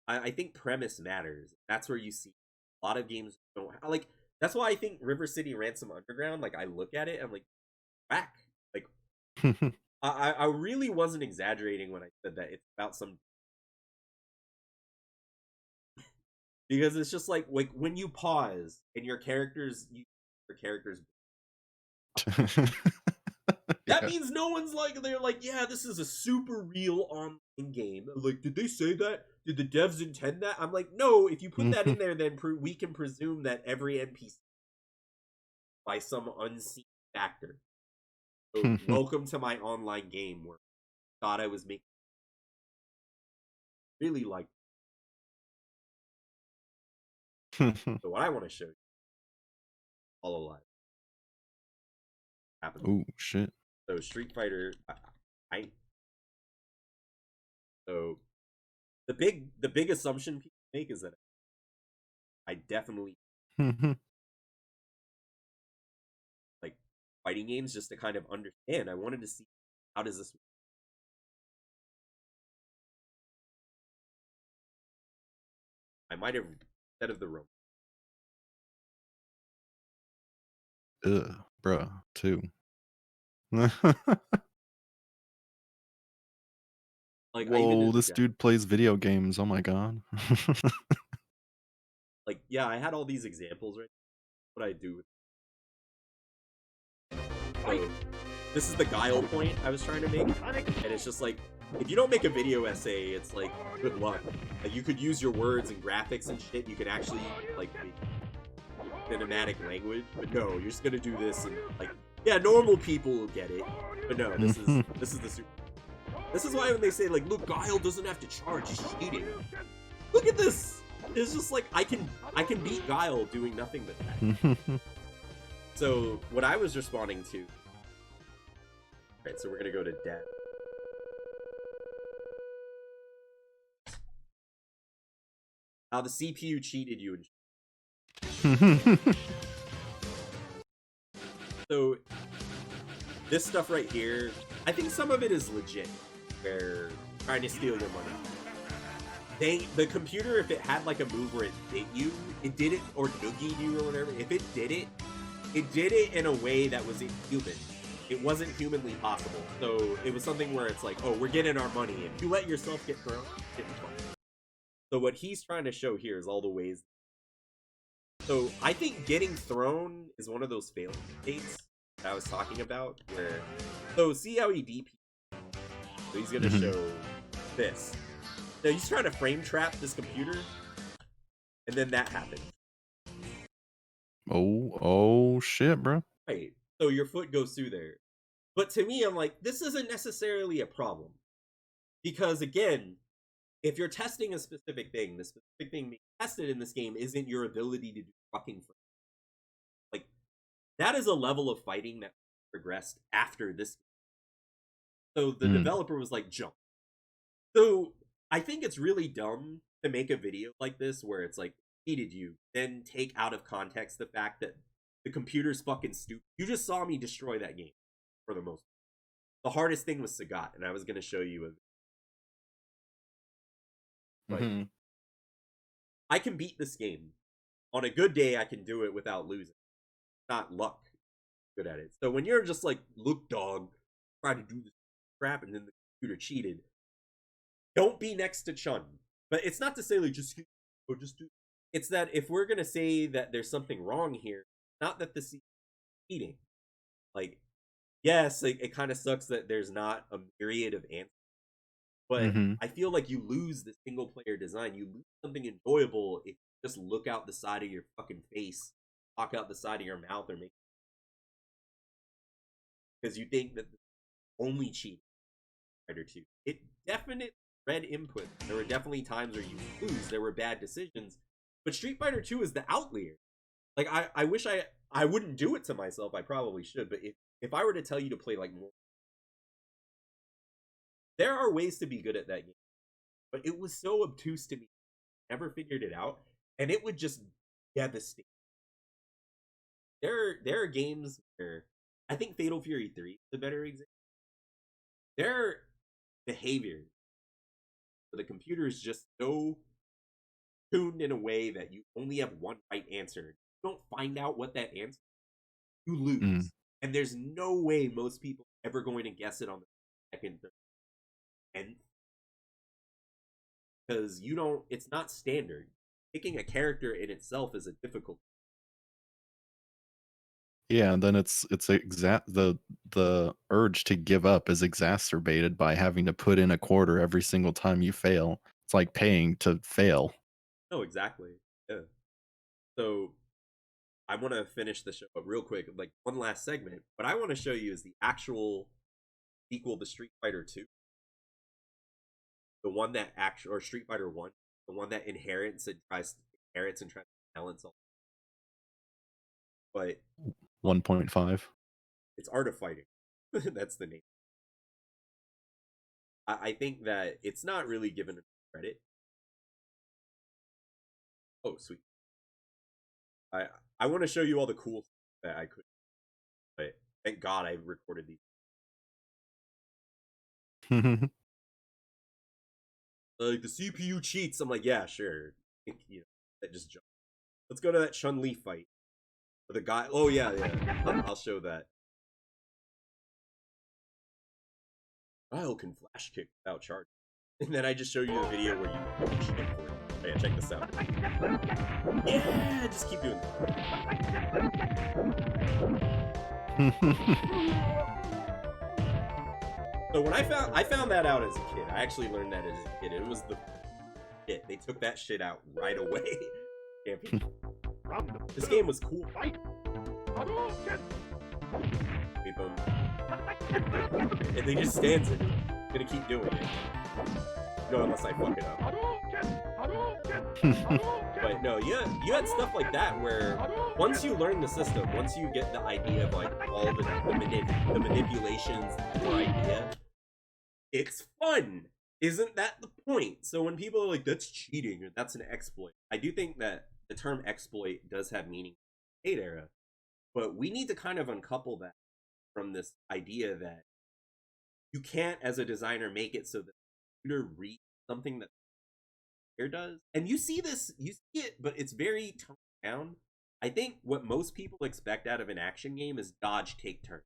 I think premise matters. That's where you see a lot of games don't like. That's why I think River City Ransom Underground, like, I look at it, I'm like, whack. Like, I really wasn't exaggerating when I said that it's about some, because it's just like when you pause and your characters that means no one's like, they're like, yeah, this is a super real online game. Like, did they say that? Did the devs intend that? I'm like, no, if you put that in there, then we can presume that every NPC by some unseen factor. So welcome to my online game where I thought I was making really like. So what I want to show you, all alive. Oh shit. So Street Fighter, so the big assumption people make is that I definitely like fighting games just to kind of understand. I wanted to see how does this work. I might have instead of the rope. Bruh, 2. Like, whoa, this dude plays video games. Oh my god. Like, yeah, I had all these examples right. What I do with. So, this is the guile point I was trying to make, and it's just like, if you don't make a video essay, it's like, good luck. Like, you could use your words and graphics and shit. You could actually like make cinematic language, but no, you're just gonna do this and like, yeah, normal people will get it, but no, this is the super. This is why when they say, like, look, Guile doesn't have to charge, he's cheating. Look at this! It's just like, I can beat Guile doing nothing but that. So, what I was responding to... Alright, so we're gonna go to Death. How the CPU cheated you and so, this stuff right here, I think some of it is legit. They're trying to steal your money. The computer, if it had like a move where it bit you, it did it, or noogied you or whatever, if it did it in a way that was inhuman. It wasn't humanly possible. So it was something where it's like, oh, we're getting our money. If you let yourself get thrown, it's fine. So what he's trying to show here is all the ways. So I think getting thrown is one of those failing states that I was talking about, where, so see how he DP. So he's gonna show this. Now he's trying to frame trap this computer, and then that happened. Oh shit, bro. Right. So your foot goes through there. But to me, I'm like, this isn't necessarily a problem. Because again, if you're testing a specific thing, the specific thing being tested in this game isn't your ability to do fucking frame. Like, that is a level of fighting that progressed after this. So the Mm. developer was like, jump. So I think it's really dumb to make a video like this where it's like, cheated you, then take out of context the fact that the computer's fucking stupid. You just saw me destroy that game for the most part. The hardest thing was Sagat, and I was going to show you a. But Mhm. I can beat this game. On a good day, I can do it without losing. Not luck. Good at it. So when you're just like, look, dog, try to do this crap, and then the computer cheated, don't be next to Chun. But it's not to say like just do. It's that if we're gonna say that there's something wrong here, not that this is cheating. Like, yes, it kind of sucks that there's not a myriad of answers, but Mhm. I feel like you lose the single player design. You lose something enjoyable if you just look out the side of your fucking face, talk out the side of your mouth, or make because you think that the only cheat Fighter 2. It definitely read input. There were definitely times where you lose. There were bad decisions, but Street Fighter 2 is the outlier. Like I wish I wouldn't do it to myself. I probably should, but if I were to tell you to play like more, there are ways to be good at that game. But it was so obtuse to me. Never figured it out, and it would just devastate. There are games where I think Fatal Fury 3 is a better example. Their behavior for the computer is just so tuned in a way that you only have one right answer. You don't find out what that answer is, you Mm. lose. And there's no way most people are ever going to guess it on the second, third, and because you don't, it's not standard. Picking a character in itself is a difficult. Yeah, and then it's the urge to give up is exacerbated by having to put in a quarter every single time you fail. It's like paying to fail. No, exactly. Yeah. So I want to finish the show up real quick, like one last segment. What I want to show you is the actual sequel to Street Fighter 2. The one that actually, or Street Fighter 1, the one that inherits and tries to balance all. But 1.5. it's Art of Fighting. That's the name. I think that it's not really given credit. Oh, sweet. I I want to show you all the cool that I could, but thank God I recorded these. Like the CPU cheats. I'm like, yeah, sure. You know, that just jump. Let's go to that Chun-Li fight. The guy. Oh yeah, yeah. I'll show that. Guile can flash kick without charge. And then I just show you the video where you shit for it. Oh, yeah, check this out. Yeah, just keep doing that. So when I found that out as a kid. I actually learned that as a kid. It was the shit. They took that shit out right away. This game was cool. And they just stands it. I'm gonna keep doing it. No, unless I fuck it up. But no, you had stuff like that where once you learn the system, once you get the idea of like all the manipulations, the idea, it's fun. Isn't that the point? So when people are like, that's cheating or that's an exploit, I do think that the term exploit does have meaning in the 8 era, but we need to kind of uncouple that from this idea that you can't, as a designer, make it so that the computer reads something that the player does. And you see it, but it's very toned down. I think what most people expect out of an action game is dodge, take, turn.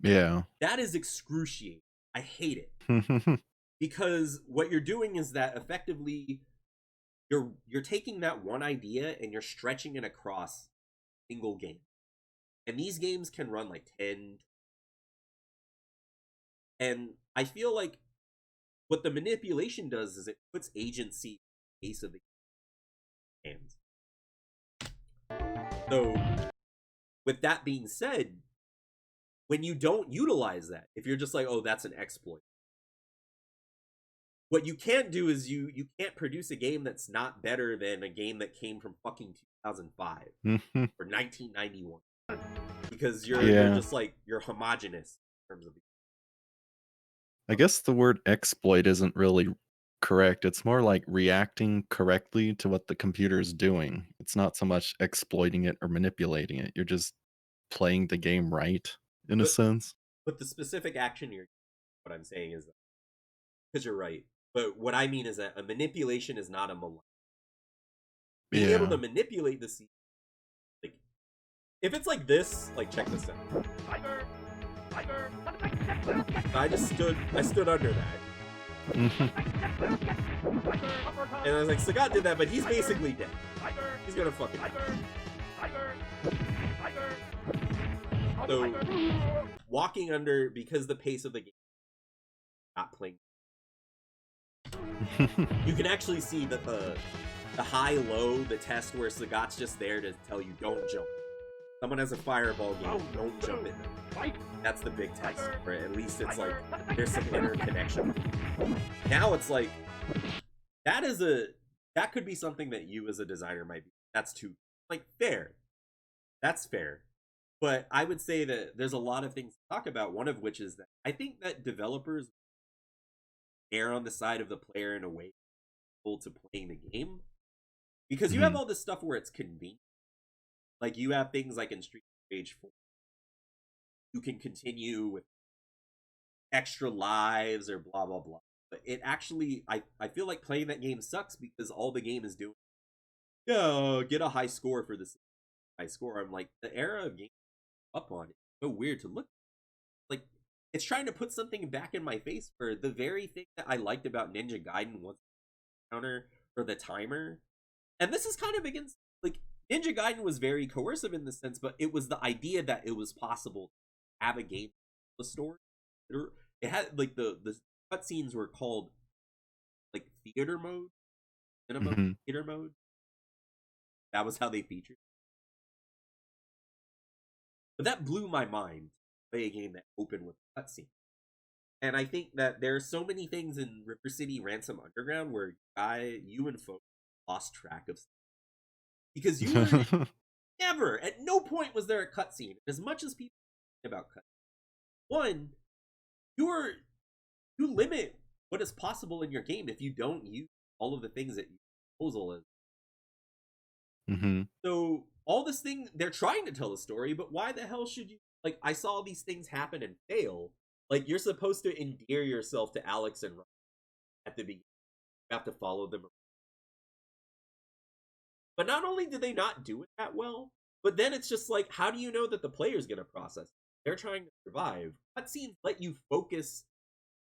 Yeah. That is excruciating. I hate it. Because what you're doing is that effectively you're taking that one idea and you're stretching it across a single game. And these games can run like 10. And I feel like what the manipulation does is it puts agency in the case of the hands. So with that being said, when you don't utilize that, if you're just like, oh, that's an exploit, what you can't do is you can't produce a game that's not better than a game that came from fucking 2005 or 1991. because you're Yeah. just like you're homogenous in terms of I guess the word exploit isn't really correct. It's more like reacting correctly to what the computer is doing. It's not so much exploiting it or manipulating it. You're just playing the game right, in a but sense. the specific action you're what I'm saying is because you're right. But what I mean is that a manipulation is not a being able to Yeah. manipulate the scene. Like if it's like this, like check this out. I stood under that. Mhm. And I was like, Sagat did that, but he's basically dead. He's gonna fucking so walking under because the pace of the game not playing. You can actually see that the high low, the test where Sagat's just there to tell you don't jump. Someone has a fireball game, don't jump in there. That's the big test, right? At least it's like there's some interconnection. Now it's like that could be something that you as a designer might be. That's too like fair. That's fair. But I would say that there's a lot of things to talk about. One of which is that I think that developers err on the side of the player in a way to playing the game because you have Mhm. all this stuff where it's convenient. Like you have things like in Street Rage 4, you can continue with extra lives or blah blah blah. But it actually, I feel like playing that game sucks because all the game is doing, yeah, get a high score for this high score. I'm like, the era of game up on it. So weird to look. Like it's trying to put something back in my face for the very thing that I liked about Ninja Gaiden was the counter or the timer. And this is kind of against like Ninja Gaiden was very coercive in the sense, but it was the idea that it was possible to have a game, a story. It had like the cutscenes were called like theater mode, cinema Mhm. theater mode. That was how they featured. But that blew my mind. Play a game that opened with a cutscene. And I think that there are so many things in River City Ransom Underground where you and folks lost track of stuff. Because you literally never, at no point was there a cutscene. As much as people about cutscenes, one, you're you limit what is possible in your game if you don't use all of the things that your proposal is. Mhm. So all this thing they're trying to tell a story, but why the hell should you like I saw these things happen and fail. Like you're supposed to endear yourself to Alex and Ryan at the beginning. You have to follow them. But not only did they not do it that well, but then it's just like, how do you know that the player's gonna process it? They're trying to survive. Cutscenes let you focus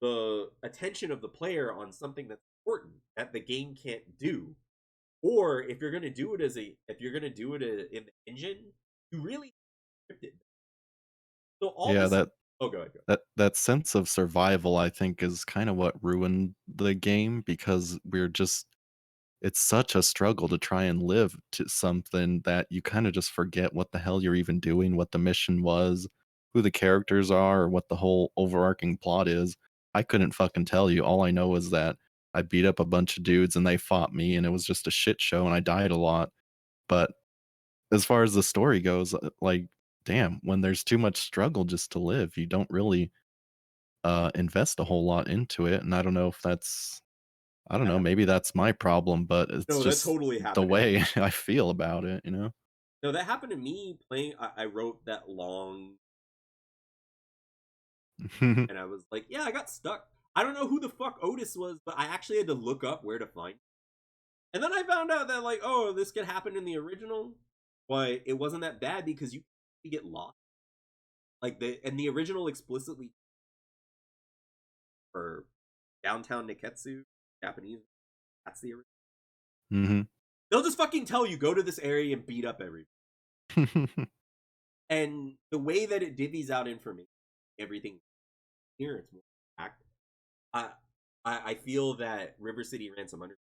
the attention of the player on something that's important that the game can't do. Or if you're gonna do it if you're gonna do it in the engine, you really script it. So all Yeah, this. Oh, go ahead. Go. that sense of survival, I think, is kinda what ruined the game because we're just it's such a struggle to try and live to something that you kinda just forget what the hell you're even doing, what the mission was, who the characters are, or what the whole overarching plot is. I couldn't fucking tell you. All I know is that I beat up a bunch of dudes and they fought me, and it was just a shit show, and I died a lot. But as far as the story goes, like, damn, when there's too much struggle just to live, you don't really, invest a whole lot into it, and I don't know if that's I don't know, Yeah. maybe that's my problem, but it's No, that just totally the happened to me. way I feel about it, you know? No, that happened to me playing. I wrote that long, and I was like, yeah, I got stuck. I don't know who the fuck Otis was, but I actually had to look up where to find. And then I found out that like, oh, this could happen in the original, but it wasn't that bad because you get lost. Like the original explicitly for downtown Niketsu, Japanese. That's the original. Mhm. They'll just fucking tell you go to this area and beat up everything. And the way that it divvies out information, everything here, it's more packed. I, I feel that River City Ransom Under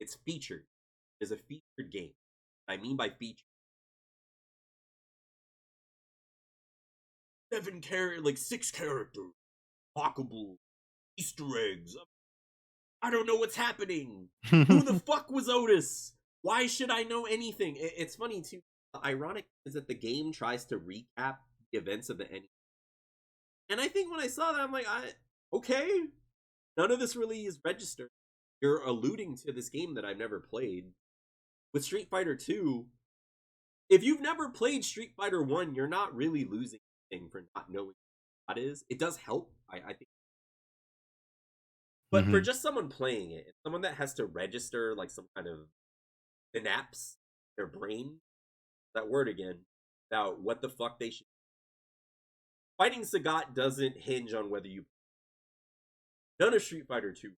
it's featured. Is a featured game. What I mean by featured, 6 characters, lockable Easter eggs. I don't know what's happening. Who the fuck was Otis? Why should I know anything? It's funny too. the ironic is that the game tries to recap the events of the NES. And I think when I saw that, I'm like, okay, none of this really is registered. You're alluding to this game that I've never played. With Street Fighter 2, if you've never played Street Fighter 1, you're not really losing anything for not knowing what it is. It does help, I think. But for Mhm. just someone playing it, someone that has to register like some kind of synapse, their brain, that word again, about what the fuck they should. Fighting Sagat doesn't hinge on whether you. None of Street Fighter 2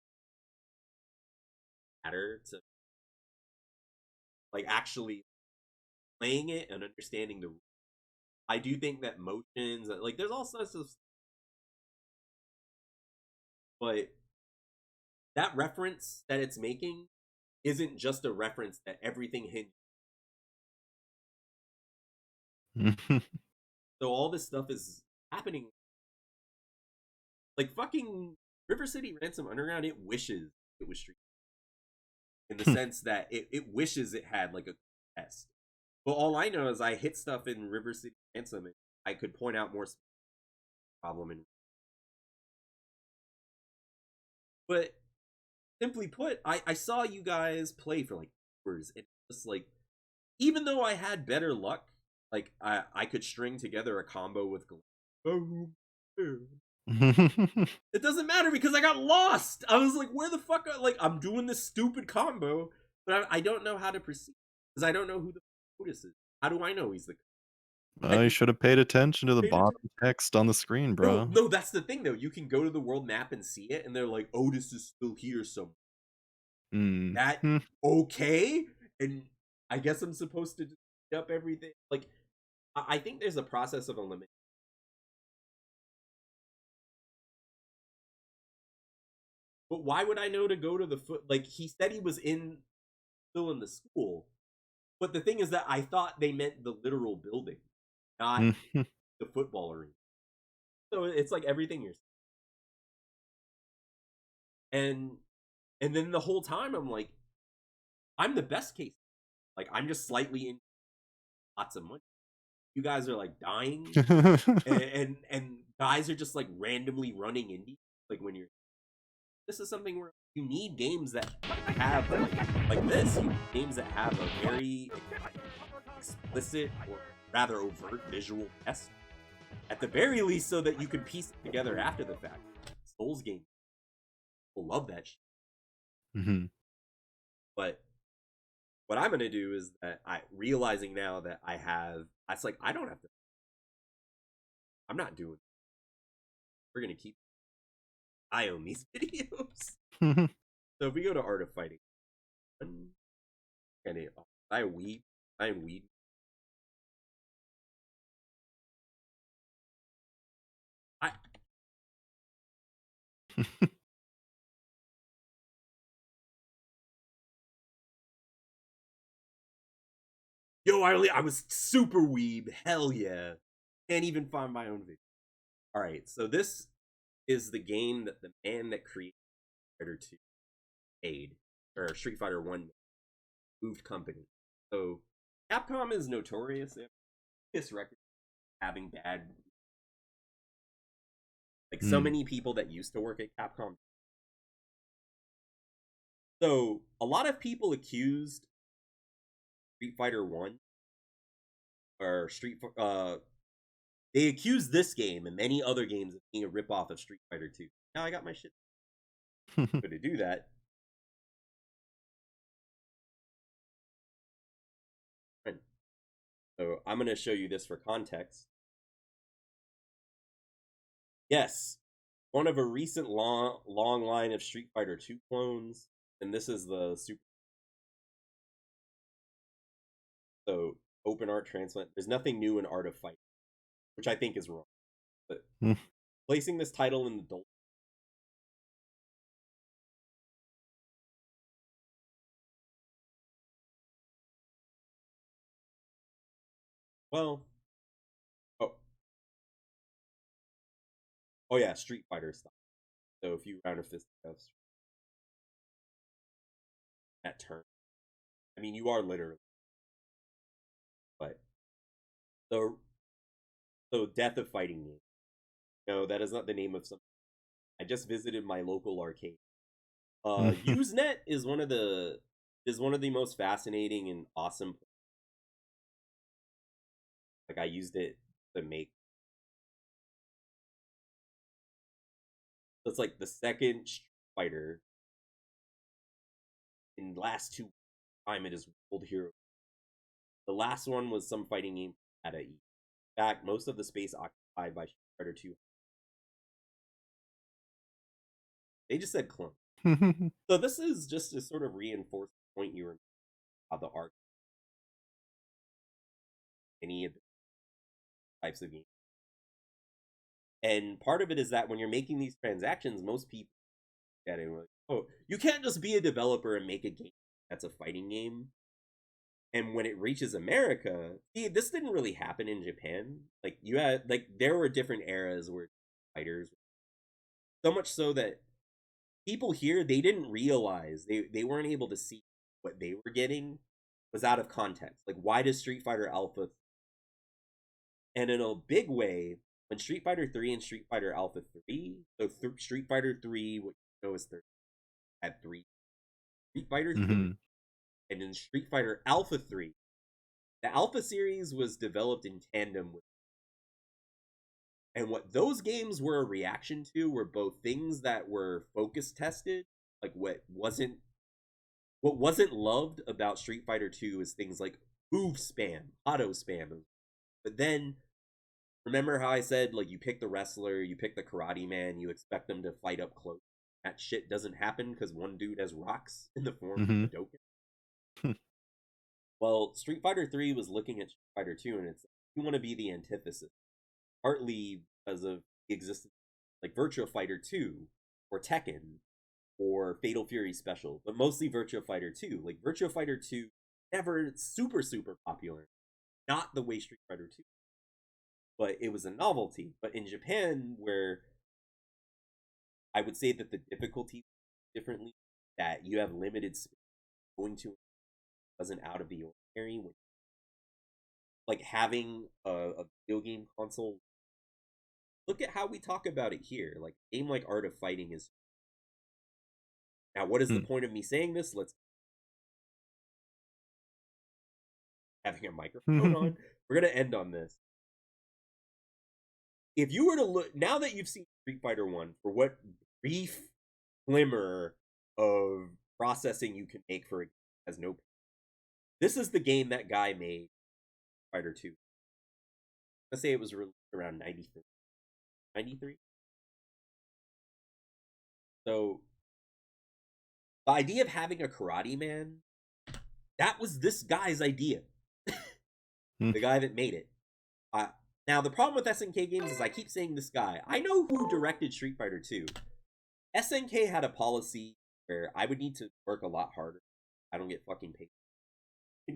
matter to like actually playing it and understanding the. I do think that motions, like there's all sorts of, but that reference that it's making isn't just a reference that everything hinges. So all this stuff is happening. Like fucking River City Ransom Underground, it wishes it was Street in the sense that it wishes it had like a test. But all I know is I hit stuff in River City Ransom and I could point out more problem in. But simply put, I saw you guys play for like hours and just like even though I had better luck, like I could string together a combo with it doesn't matter because I got lost. I was like, where the fuck? Like, I'm doing this stupid combo, but I don't know how to proceed because I don't know who the Otis is. How do I know he's the? You I should have paid attention to the paid attention. bottom text on the screen, No, bro. no, that's the thing though. You can go to the world map and see it, and they're like, Otis is still here somewhere. Mm. That Hmm. okay? And I guess I'm supposed to just pick up everything. Like, I think there's a process of elimination. But why would I know to go to the foot? Like he said, he was still in the school. But the thing is that I thought they meant the literal building, not Mhm. the football arena. So it's like everything you're saying. And then the whole time I'm like, I'm the best case. Like I'm just slightly in lots of money. You guys are like dying, and guys are just like randomly running indie. Like when you're this is something where you need games that have like this. You need games that have a very explicit or rather overt visual test. At the very least, so that you can piece it together after the fact. Souls games, people love that shit. Mhm. But what I'm gonna do is that I realizing now that I have, it's like I don't have to. I'm not doing. We're gonna keep. I own these videos. So if we go to Art of Fighting, and I weed, I am weed. I I was super weeb. Hell yeah. Can't even find my own video. All right, so this is the game that the man that created Fighter 2 made, or Street Fighter 1 moved company. So Capcom is notorious in this record having bad, like so Mm. many people that used to work at Capcom. So a lot of people accused Street Fighter 1 or they accused this game and many other games of being a ripoff of Street Fighter 2. Now I got my shit. But to do that, so I'm going to show you this for context. Yes, one of a recent long line of Street Fighter 2 clones, and this is the Super. So open art transplant. There's nothing new in Art of Fight, which I think is wrong. But Mm. placing this title in the adult. Well, oh, oh yeah, Street Fighter style. So if you round a fist that turn, I mean, you are literally, but So Death of Fighting Game. No, that is not the name of some. I just visited my local arcade. Usenet is one of the most fascinating and awesome. Like I used it to make. It's like the second Street Fighter in the last 2 time it is World Hero. The last one was some fighting game at in fact, most of the space occupied by Street Fighter 2. They just said clone. So this is just to sort of reinforce the point you were about the arc. Any of the types of games. And part of it is that when you're making these transactions, most people get it like, oh, you can't just be a developer and make a game that's a fighting game. And when it reaches America, see, this didn't really happen in Japan. Like you had, like there were different eras where fighters, so much so that people here they didn't realize they weren't able to see what they were getting was out of context. Like why does Street Fighter Alpha? And in a big way, when Street Fighter 3 and Street Fighter Alpha 3, so Street Fighter 3, what you know is 30, had 3. Street Fighter 3, and in Street Fighter Alpha 3, the Alpha series was developed in tandem with. And what those games were a reaction to were both things that were focus tested, like what wasn't loved about Street Fighter 2 is things like move spam, auto spam. But then remember how I said, like, you pick the wrestler, you pick the karate man, you expect them to fight up close. That shit doesn't happen because one dude has rocks in the form of Hadouken. Well, Street Fighter 3 was looking at Street Fighter 2, and it's, you want to be the antithesis. Partly because of the existence, like Virtua Fighter 2, or Tekken, or Fatal Fury Special, but mostly Virtua Fighter 2. Like, Virtua Fighter 2, never super popular. Not the way Street Fighter 2. But it was a novelty. But in Japan, where I would say that the difficulty differently, that you have limited space going to wasn't out of the ordinary. Like having a video game console. Look at how we talk about it here. Like a game like Art of Fighting is. Now, what is the point of me saying this? Let's having a microphone on. We're gonna end on this. If you were to look now that you've seen Street Fighter 1, for what brief glimmer of processing you can make for it has no. This is the game that guy made Fighter 2. Let's say it was released around 93. 93? So the idea of having a karate man, that was this guy's idea. The guy that made it. Now, the problem with SNK games is I keep saying this guy. I know who directed Street Fighter 2. SNK had a policy where I would need to work a lot harder. I don't get fucking paid.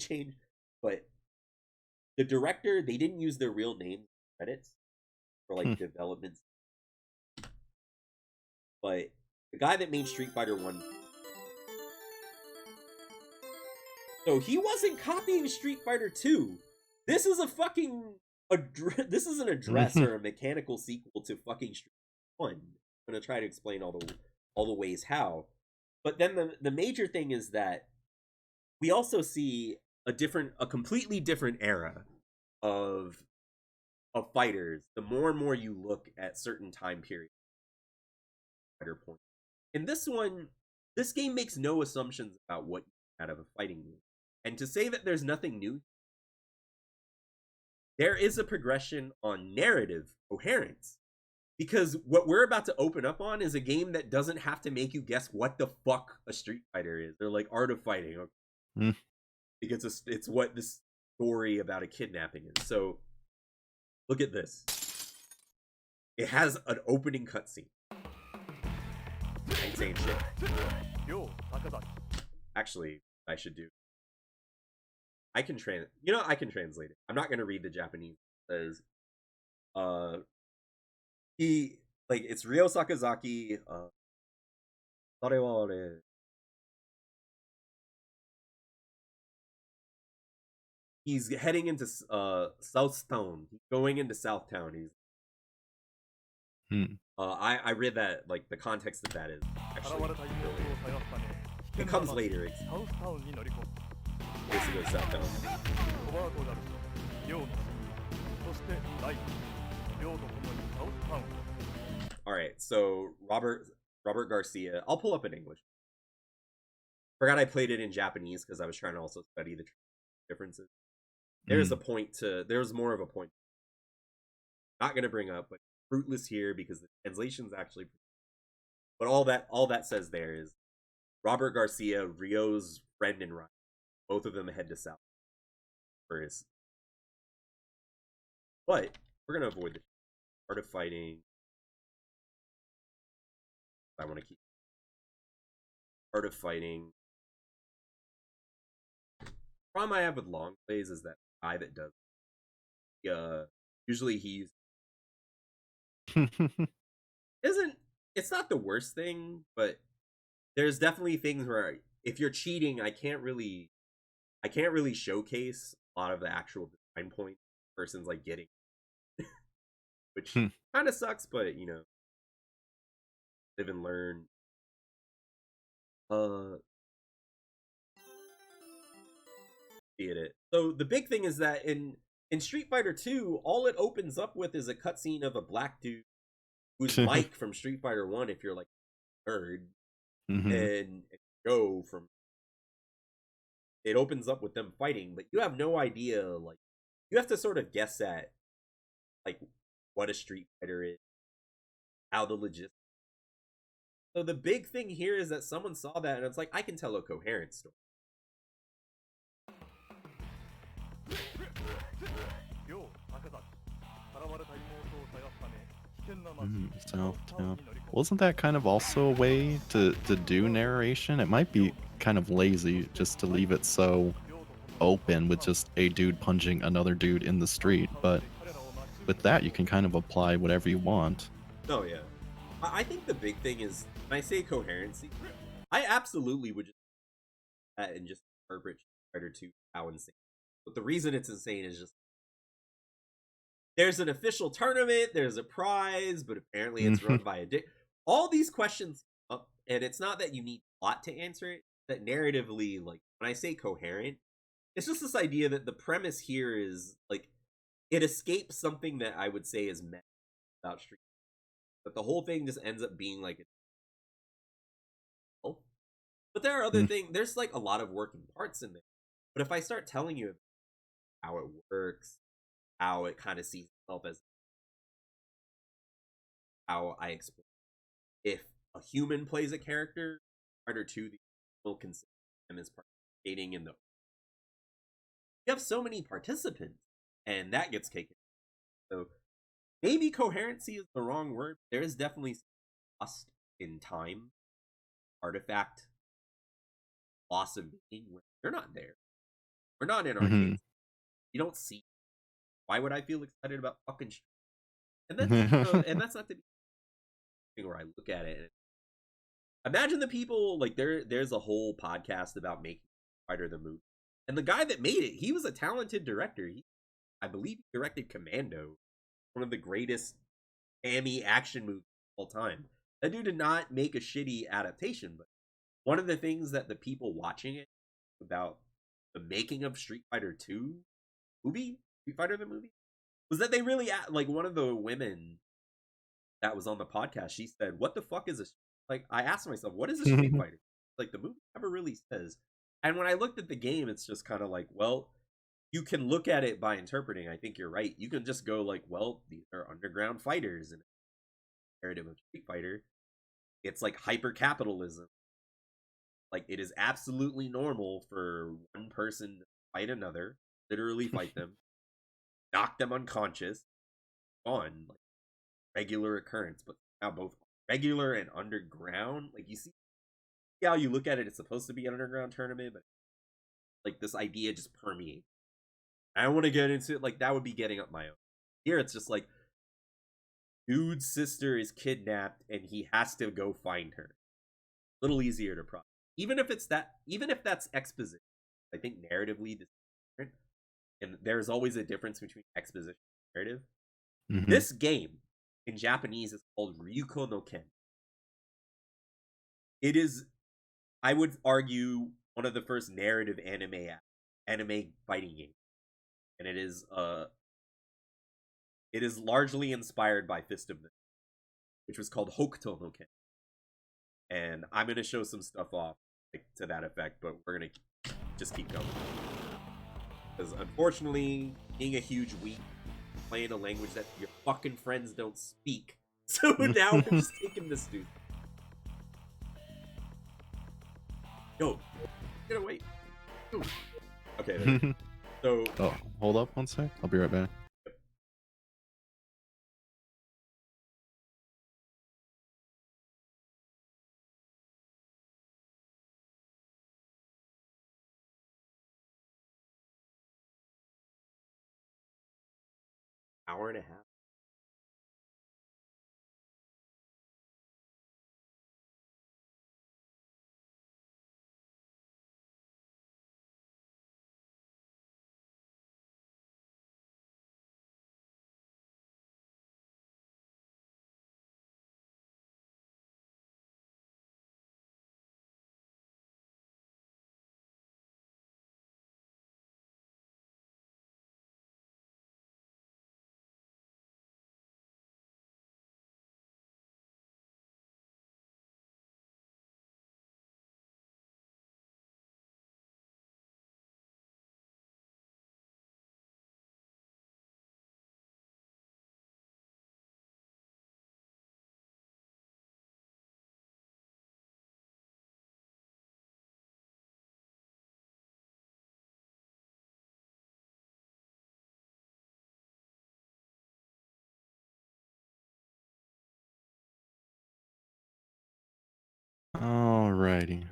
Change. But the director, they didn't use their real name credits for like development. But the guy that made Street Fighter 1. So he wasn't copying Street Fighter 2. This is a fucking this is an address or a mechanical sequel to fucking Street Fighter 1. I'm gonna try to explain all the ways how. But then the major thing is that we also see a completely different era of fighters. The more and more you look at certain time periods, fighter point. In this one, this game makes no assumptions about what you get out of a fighting game. And to say that there's nothing new, there is a progression on narrative coherence. Because what we're about to open up on is a game that doesn't have to make you guess what the fuck a Street Fighter is. They're like Art of Fighting. Okay? Because it's what this story about a kidnapping is. So, look at this. It has an opening cutscene. I ain't saying shit. Actually, I should do. I can translate it. I'm not gonna read the Japanese. It says, it's Ryo Sakazaki. それは俺 he's heading into Southtown. He's going into Southtown. He's Hmm. I read that like the context of that is actually it comes later. It's basically Southtown. All right, so Robert Garcia. I'll pull up in English. Forgot I played it in Japanese because I was trying to also study the differences. There's a point to. There's more of a point. Not gonna bring up, but fruitless here because the translation's actually. But all that says there is Robert Garcia, Rio's friend and rival. Both of them head to South for his. But we're gonna avoid the art of fighting. I want to keep art of fighting. Problem I have with long plays is that the guy that does usually he's isn't it's not the worst thing, but there's definitely things where if you're cheating, I can't really showcase a lot of the actual design points the person's like getting, which kind of sucks, but you know, live and learn. Get it. So the big thing is that in Street Fighter 2, all it opens up with is a cutscene of a black dude who's Mike from Street Fighter 1 if you're like a nerd. And Joe from it opens up with them fighting, but you have no idea, like you have to sort of guess at like what a Street Fighter is, how the logistics. So the big thing here is that someone saw that and it's like I can tell a coherent story. Southtown. Wasn't that kind of also a way to do narration? It might be kind of lazy just to leave it so open with just a dude punching another dude in the street, but with that you can kind of apply whatever you want. Oh yeah. I think the big thing is when I say coherency, I absolutely would just and just interpret Fighter 2 how insane. But the reason it's insane is just there's an official tournament, there's a prize, but apparently it's run by a dick. All these questions up, and it's not that you need plot to answer it, that narratively, like when I say coherent, it's just this idea that the premise here is like it escapes something that I would say is meant about Street. But the whole thing just ends up being like but there are other things, there's like a lot of working parts in there. But if I start telling you how it works, how it kind of sees itself as how I explain if a human plays a character, Fighter 2 will consider them as participating in the you have so many participants and that gets taken. So maybe coherency is the wrong word. There is definitely lost in time, artifact, loss of meaning when you're not there. We're not in arcades. You don't see. Why would I feel excited about fucking shit? And that's and that's not the thing where I look at it. And imagine the people like there's a whole podcast about making Fighter the movie, and the guy that made it, he was a talented director. I believe he directed Commando, one of the greatest hammy action movies of all time. That dude did not make a shitty adaptation, but one of the things that the people watching it about the making of Street Fighter 2 movie, Street Fighter the movie, was that they really like one of the women that was on the podcast. She said, "What the fuck is this?" Like I asked myself, "What is a Street Fighter?" Like the movie never really says. And when I looked at the game, it's just kind of like, well, you can look at it by interpreting. I think you're right. You can just go like, well, these are underground fighters, and narrative of Street Fighter, it's like hyper capitalism. Like it is absolutely normal for one person to fight another, literally fight them, knock them unconscious, on like regular occurrence, but now both regular and underground. Like you see how you look at it, it's supposed to be an underground tournament, but like this idea just permeates. I don't want to get into it, like that would be getting up my own. Here it's just like dude's sister is kidnapped and he has to go find her. A little easier to process. Even if that's exposition, I think narratively this is different. and there's always a difference between exposition and narrative. Mhm. This game in Japanese is called Ryuko no Ken. It is, I would argue, one of the first narrative anime fighting games, and it is largely inspired by Fist of the, which was called Hokuto no Ken. And I'm gonna show some stuff off to that effect, but we're gonna just keep going because unfortunately, being a huge weak, playing a language that your fucking friends don't speak, so now we're just taking this dude. Yo, get away. Ooh. Okay, there we go. So Oh, hold up one sec. I'll be right back. hour and a half. Alrighty.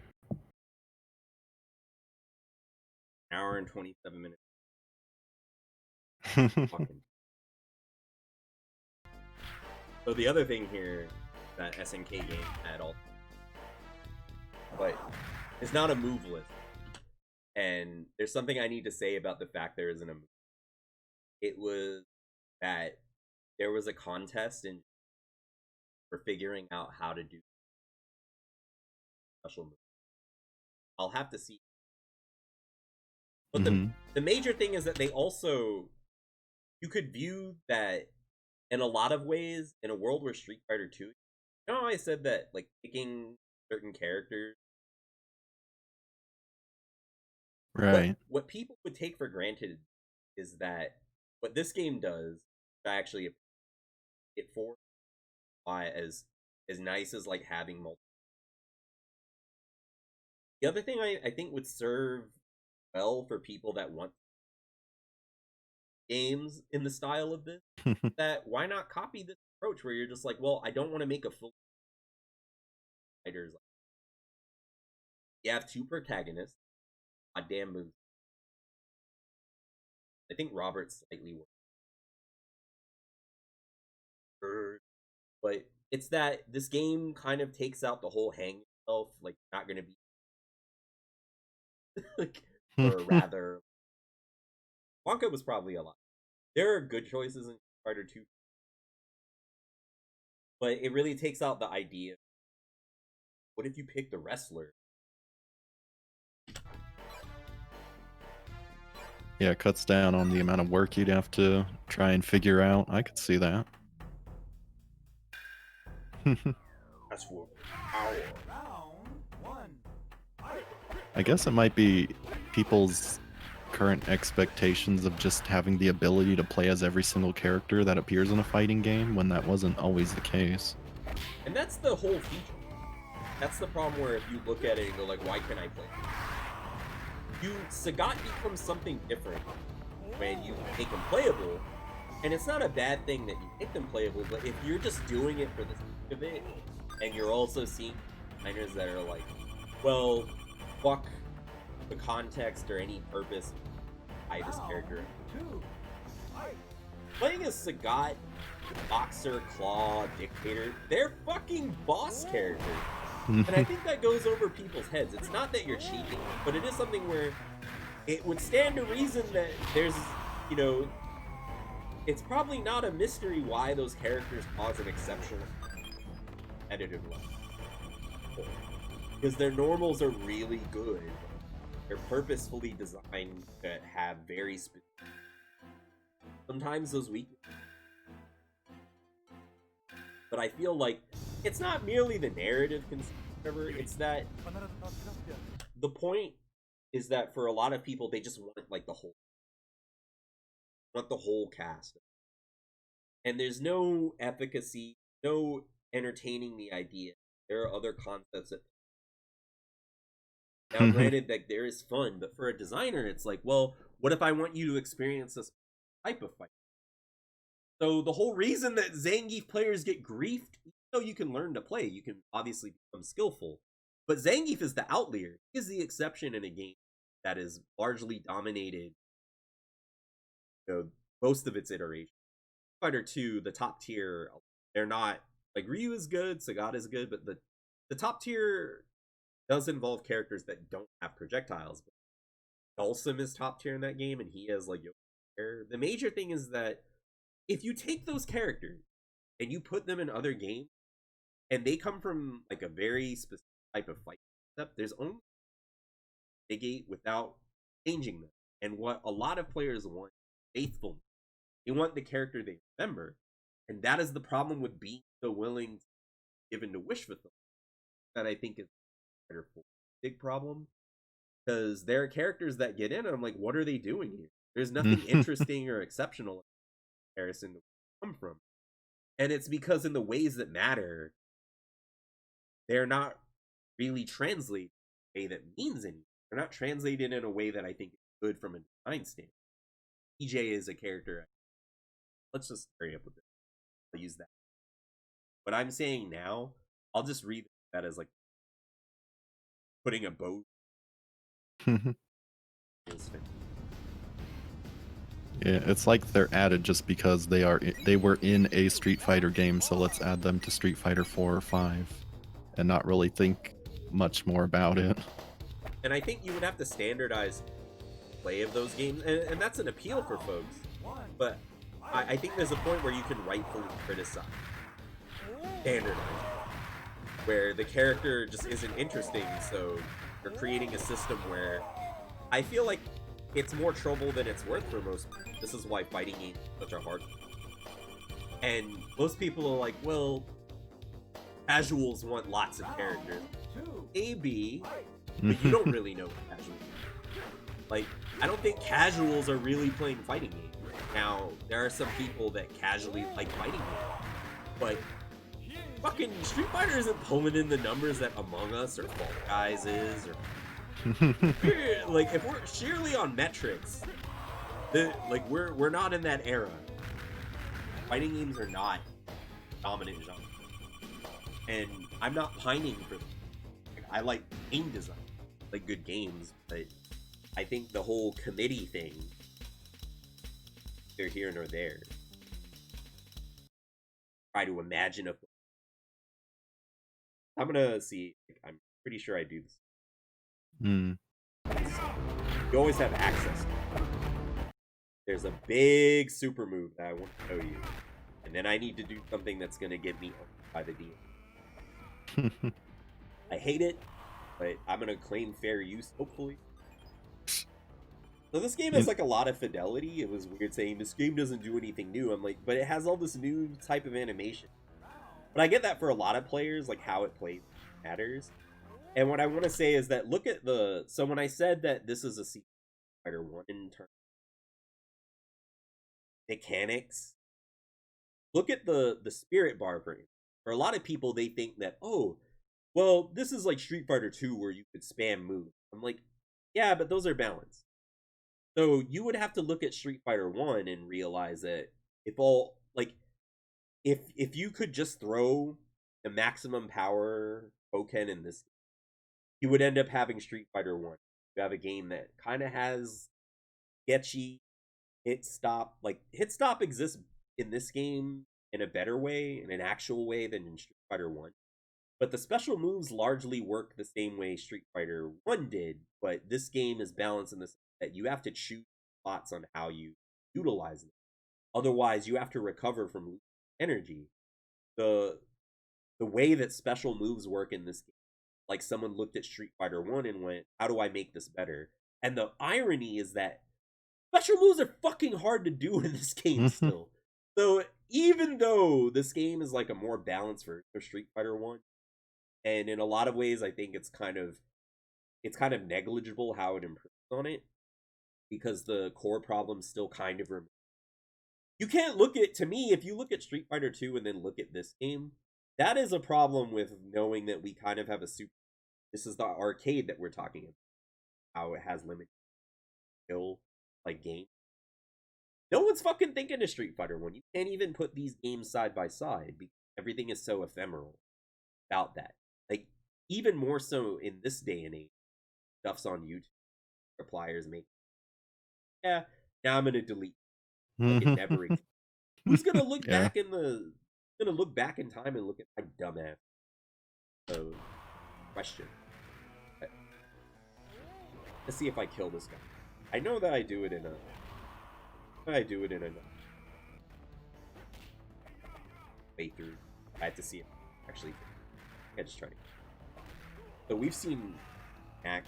Hour and 27 minutes. Fucking. So the other thing here that SNK game had all, but it's not a move list, and there's something I need to say about the fact there isn't a move. It was that there was a contest for figuring out how to do special moves. I'll have to see. But the major thing is that they also, you could view that in a lot of ways in a world where Street Fighter 2, you know how I said that like picking certain characters, Right. what people would take for granted is that what this game does, I actually it for why as nice as like having multiple. The other thing I think would serve well for people that want games in the style of this, that why not copy this approach where you're just like, well, I don't want to make a full fighters. You have two protagonists, goddamn moves. I think Robert's slightly worse, but it's that this game kind of takes out the whole hang yourself, like not gonna be like, or rather, Wonka was probably a lot. There are good choices in Fighter 2, but it really takes out the idea. What if you pick the wrestler? Yeah, it cuts down on the amount of work you'd have to try and figure out. I could see that. That's for power. I guess it might be people's current expectations of just having the ability to play as every single character that appears in a fighting game when that wasn't always the case. And that's the whole feature. That's the problem where if you look at it and go like, why can't I play? Sagat becomes something different when you make them playable. And it's not a bad thing that you make them playable, but if you're just doing it for the sake of it, and you're also seeing designers that are like, well, fuck the context or any purpose by this character. Playing as Sagat, Boxer, Claw, Dictator, they're fucking boss characters. And I think that goes over people's heads. It's not that you're cheating, but it is something where it would stand to reason that there's, you know, it's probably not a mystery why those characters cause an exceptional competitive level. Because their normals are really good. They're purposefully designed to have very specific. Sometimes those weaknesses. But I feel like it's not merely the narrative whatever, it's that the point is that for a lot of people they just want like the whole cast. And there's no efficacy, no entertaining the idea. There are other concepts that now granted that there is fun, but for a designer it's like, well, what if I want you to experience this type of fight? So the whole reason that Zangief players get griefed, even though you can learn to play, you can obviously become skillful. But Zangief is the outlier. He is the exception in a game that is largely dominated, you know, most of its iterations. Fighter 2, the top tier, they're not like Ryu is good, Sagat is good, but the top tier does involve characters that don't have projectiles. Dhalsim is top tier in that game, and he has like the major thing is that if you take those characters and you put them in other games, and they come from like a very specific type of fight concept, there's only negate without changing them. And what a lot of players want, faithfulness. They want the character they remember, and that is the problem with being so willing to give in to wish fulfillment. That I think is a big problem, because there are characters that get in, and I'm like, what are they doing here? There's nothing interesting or exceptional in comparison to where they come from, and it's because in the ways that matter, they're not really translated in a way that means anything. They're not translated in a way that I think is good from a design standpoint. EJ is a character. Let's just hurry up with it. I'll use that. What I'm saying now, I'll just read that as like putting a boat. Yeah, it's like they're added just because they were in a Street Fighter game, so let's add them to Street Fighter 4 or 5 and not really think much more about it. And I think you would have to standardize play of those games, and that's an appeal for folks. But I think there's a point where you can rightfully criticize standardize, where the character just isn't interesting, so you're creating a system where I feel like it's more trouble than it's worth for most people. This is why fighting games are such a hard thing. And most people are like, well, casuals want lots of characters. AB, but you don't really know what casuals are. Like, I don't think casuals are really playing fighting games. Now, there are some people that casually like fighting games, but fucking Street Fighter isn't pulling in the numbers that Among Us or Fall Guys is, or like if we're sheerly on metrics, like we're not in that era. Fighting games are not dominant genre, and I'm not pining for them. Like, I like game design, like good games, but I think the whole committee thing, they're here nor there. Try to imagine a. I'm gonna see. I'm pretty sure I do this. You always have access to it. There's a big super move that I want to show you, and then I need to do something that's gonna get me by the deal. I hate it, but I'm gonna claim fair use, hopefully. So this game has like a lot of fidelity. It was weird saying this game doesn't do anything new. I'm like, but it has all this new type of animation. But I get that for a lot of players, like how it plays matters. And what I want to say is that look at the. So when I said that this is a Street Fighter 1 in terms of mechanics, look at the spirit bar for it. For a lot of people, they think that, oh, well, this is like Street Fighter 2 where you could spam moves. I'm like, yeah, but those are balanced. So you would have to look at Street Fighter 1 and realize that if all like if you could just throw the maximum power Pokken in this, you would end up having Street Fighter 1. You have a game that kind of has sketchy hit stop. Like hit stop exists in this game in a better way, in an actual way than in Street Fighter 1. But the special moves largely work the same way Street Fighter 1 did, but this game is balanced in this that you have to choose spots on how you utilize it. Otherwise, you have to recover from energy. The way that special moves work in this game, like someone looked at Street Fighter 1 and went, how do I make this better? And the irony is that special moves are fucking hard to do in this game still. So even though this game is like a more balanced version of Street Fighter 1, and in a lot of ways I think it's kind of negligible how it improves on it, because the core problems still kind of remain. You can't look at, to me, if you look at Street Fighter 2 and then look at this game, that is a problem with knowing that we kind of have a super. This is the arcade that we're talking about. How it has limited skill, like game. No one's fucking thinking of Street Fighter 1. You can't even put these games side by side because everything is so ephemeral about that. Like, even more so in this day and age, stuff's on YouTube. Repliers make. Yeah, now I'm gonna delete. Like it never existed. Who's gonna look back in the gonna look back in time and look at my dumbass? So, question. Let's see if I kill this guy. I know that I do it in a playthrough. I had to see it actually. I just try to. So we've seen Mac.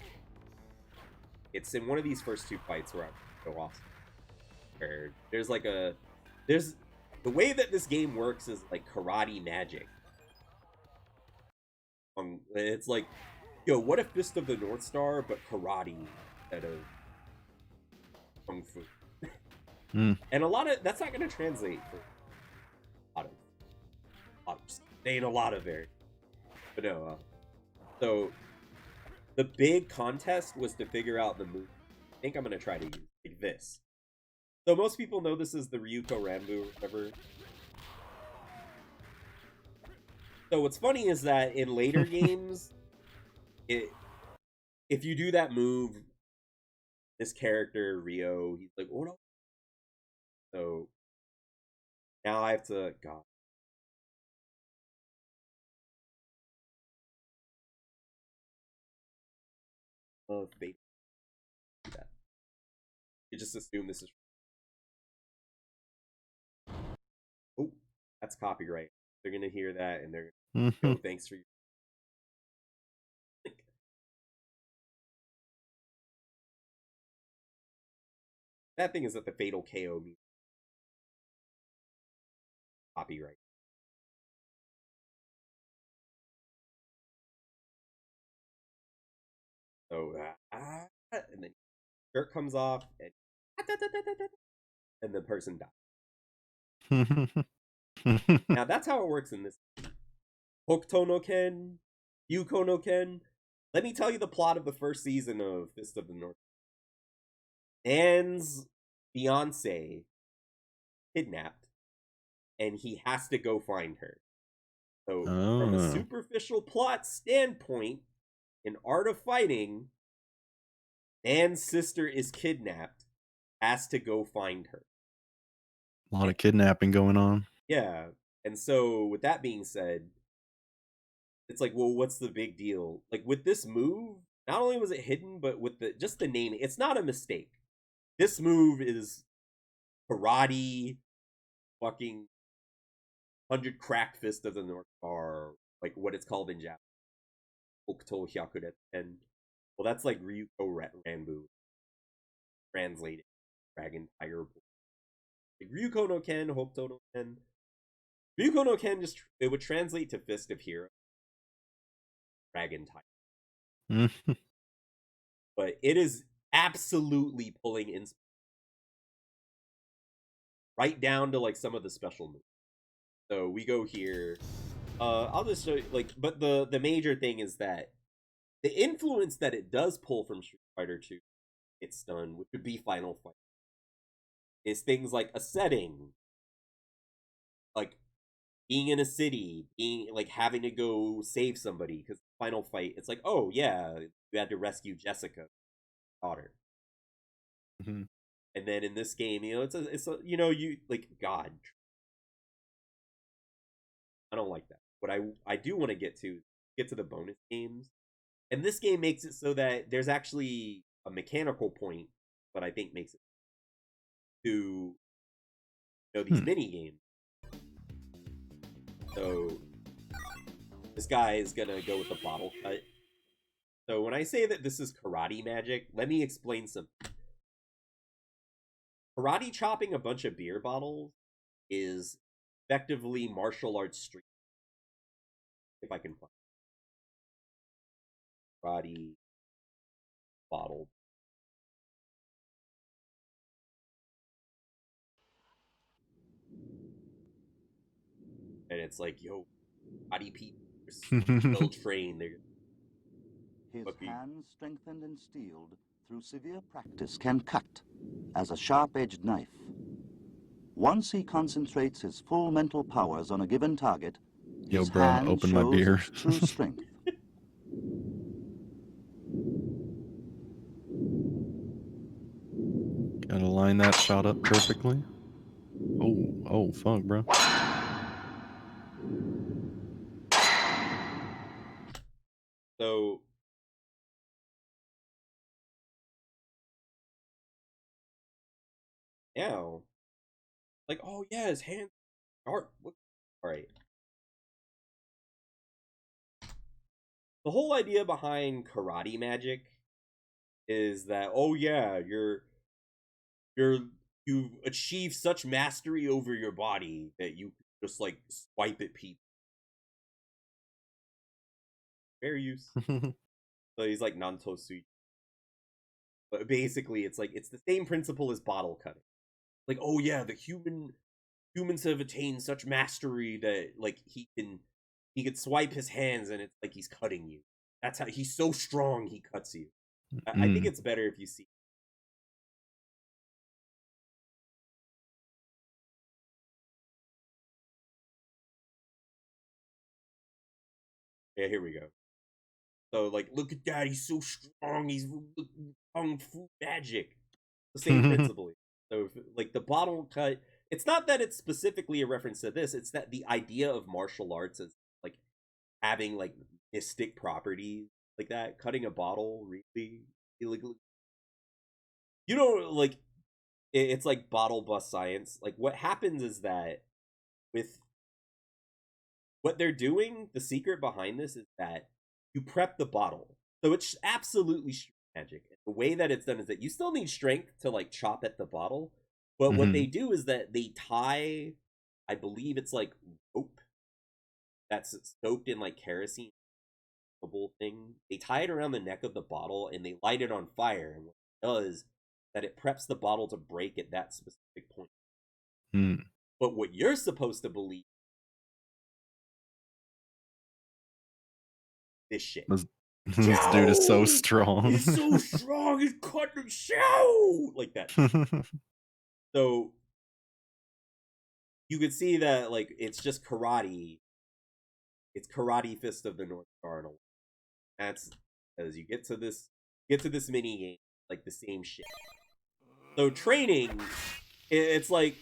It's in one of these first two fights where I go off. Where there's like the way that this game works is like karate magic. It's like, yo, what if Fist of the North Star but karate instead of kung fu? And a lot of that's not going to translate for a lot of they ain't a lot of it. But no, so the big contest was to figure out the move. I think I'm going to try to use like this. So most people know this is the Ryuko Ranbu or whatever. So what's funny is that in later games, if you do that move, this character, Ryo, he's like, oh no. So now I have to, God. Oh, baby. You just assume this is. Oh, that's copyright. They're gonna hear that and they're gonna go, thanks for your. That thing is that the Fatal KO means copyright. So, and then shirt comes off, and the person dies. Now, that's how it works in this. Hokuto no Ken, Yuko no Ken. Let me tell you the plot of the first season of Fist of the North. Dan's fiance kidnapped, and he has to go find her. So, from a superficial plot standpoint, in Art of Fighting, Dan's sister is kidnapped, has to go find her. A lot of kidnapping going on. Yeah, and so with that being said, it's like, well, what's the big deal? Like with this move, not only was it hidden, but with just the naming, it's not a mistake. This move is karate, fucking 100 cracked fist of the North Star, like what it's called in Japanese. Hokuto Hyakureten. Well, that's like Ryuko Ranbu. Translated. Dragon Tiger. Like Ryuko no Ken, Hokuto no Ken. Ryuko no Ken just, it would translate to Fist of Hero. Dragon Tiger. But it is absolutely pulling in right down to like some of the special moves. So we go here. I'll just show you, like, but the major thing is that the influence that it does pull from Street Fighter 2, it's done, which would be Final Fight, is things like a setting, like being in a city, being like having to go save somebody, because Final Fight, it's like, oh yeah, you had to rescue Jessica's daughter. And then in this game, you know, it's a you know, you like, God, I don't like that. What I do want to get to the bonus games, and this game makes it so that there's actually a mechanical point what I think makes it to these mini games. So this guy is gonna go with the bottle cut. So when I say that this is karate magic, let me explain some. Karate chopping a bunch of beer bottles is effectively martial arts street. If I can find karate bottle. And it's like, yo, karate people are well trained. They're His fucking... hands, strengthened and steeled through severe practice, can cut as a sharp-edged knife. Once he concentrates his full mental powers on a given target, Yo, his bro, hand open my shows beer. its true strength. Gotta line that shot up perfectly. Oh, fuck, bro. So now, like, oh yeah, his hands sharp. All right. The whole idea behind karate magic is that, oh yeah, you've achieved such mastery over your body that you just like swipe at people. Fair use. So he's like Nantosu. But basically it's like it's the same principle as bottle cutting. Like, oh yeah, humans have attained such mastery that like he could swipe his hands and it's like he's cutting you. That's how he's so strong he cuts you. I think it's better if you see. Yeah, here we go. So like, look at that, he's so strong, he's kung fu magic. The same principle. So like the bottle cut, it's not that it's specifically a reference to this, it's that the idea of martial arts is like having like mystic properties like that. Cutting a bottle really illegally. You know, like it's like bottle bust science. Like what happens is that with what they're doing, the secret behind this is that you prep the bottle. So it's absolutely magic. The way that it's done is that you still need strength to like chop at the bottle, but what they do is that they tie, I believe it's like rope that's soaked in like kerosene, the whole thing. They tie it around the neck of the bottle and they light it on fire. And what it does that it preps the bottle to break at that specific point. But what you're supposed to believe, this shit. This dude is so strong. He's so strong. He's cutting show like that. So you could see that like it's just karate. It's karate fist of the North Star. That's as you get to this mini game, like the same shit. So training, it's like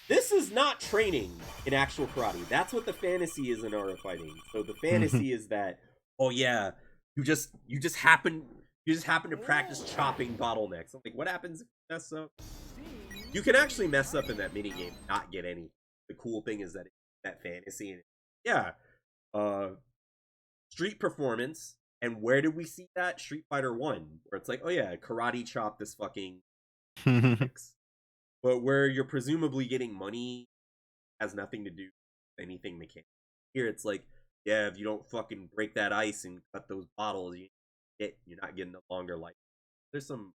this is not training in actual karate. That's what the fantasy is in Art of Fighting. So the fantasy is that, oh yeah, you just happen to practice chopping bottlenecks. I'm like, what happens if you mess up? You can actually mess up in that mini game, not get any. The cool thing is that it's that fantasy and yeah, street performance. And where did we see that? Street Fighter 1, where it's like, oh yeah, karate chop this fucking but where you're presumably getting money has nothing to do with anything mechanical. Here it's like, yeah, if you don't fucking break that ice and cut those bottles, you're not getting a longer life. There's some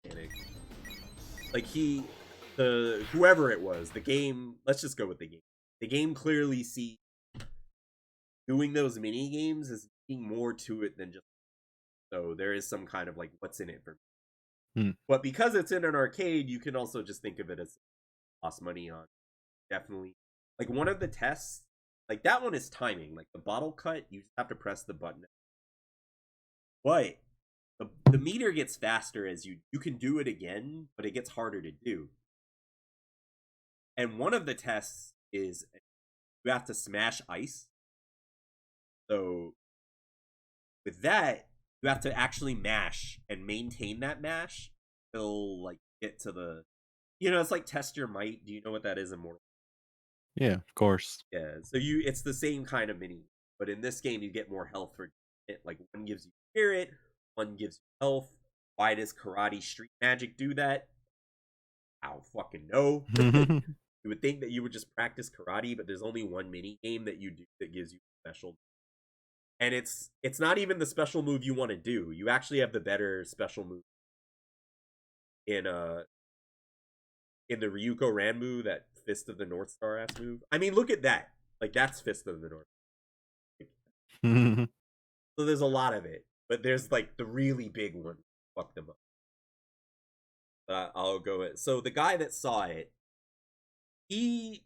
mechanic. Like whoever it was, the game, let's just go with the game. The game clearly sees doing those mini games as being more to it than just, so there is some kind of like, what's in it for me. But because it's in an arcade, you can also just think of it as lost money on. Definitely. Like one of the tests, like that one is timing. Like the bottle cut, you just have to press the button. But the meter gets faster as you can do it again, but it gets harder to do. And one of the tests is you have to smash ice. So with that, you have to actually mash and maintain that mash until like get to the, it's like test your might. Do you know what that is in Mortal? Yeah, of course. Yeah, so it's the same kind of mini, but in this game you get more health for it. Like one gives you spirit, one gives you health. Why does karate street magic do that? I don't fucking know. You would think that you would just practice karate, but there's only one mini game that you do that gives you special. And it's not even the special move you want to do. You actually have the better special move in the Ryuko Ranmu, that Fist of the North Star ass move. I mean, look at that. Like that's Fist of the North. So there's a lot of it, but there's like the really big one. Fuck them up. I'll go it. So the guy that saw it, he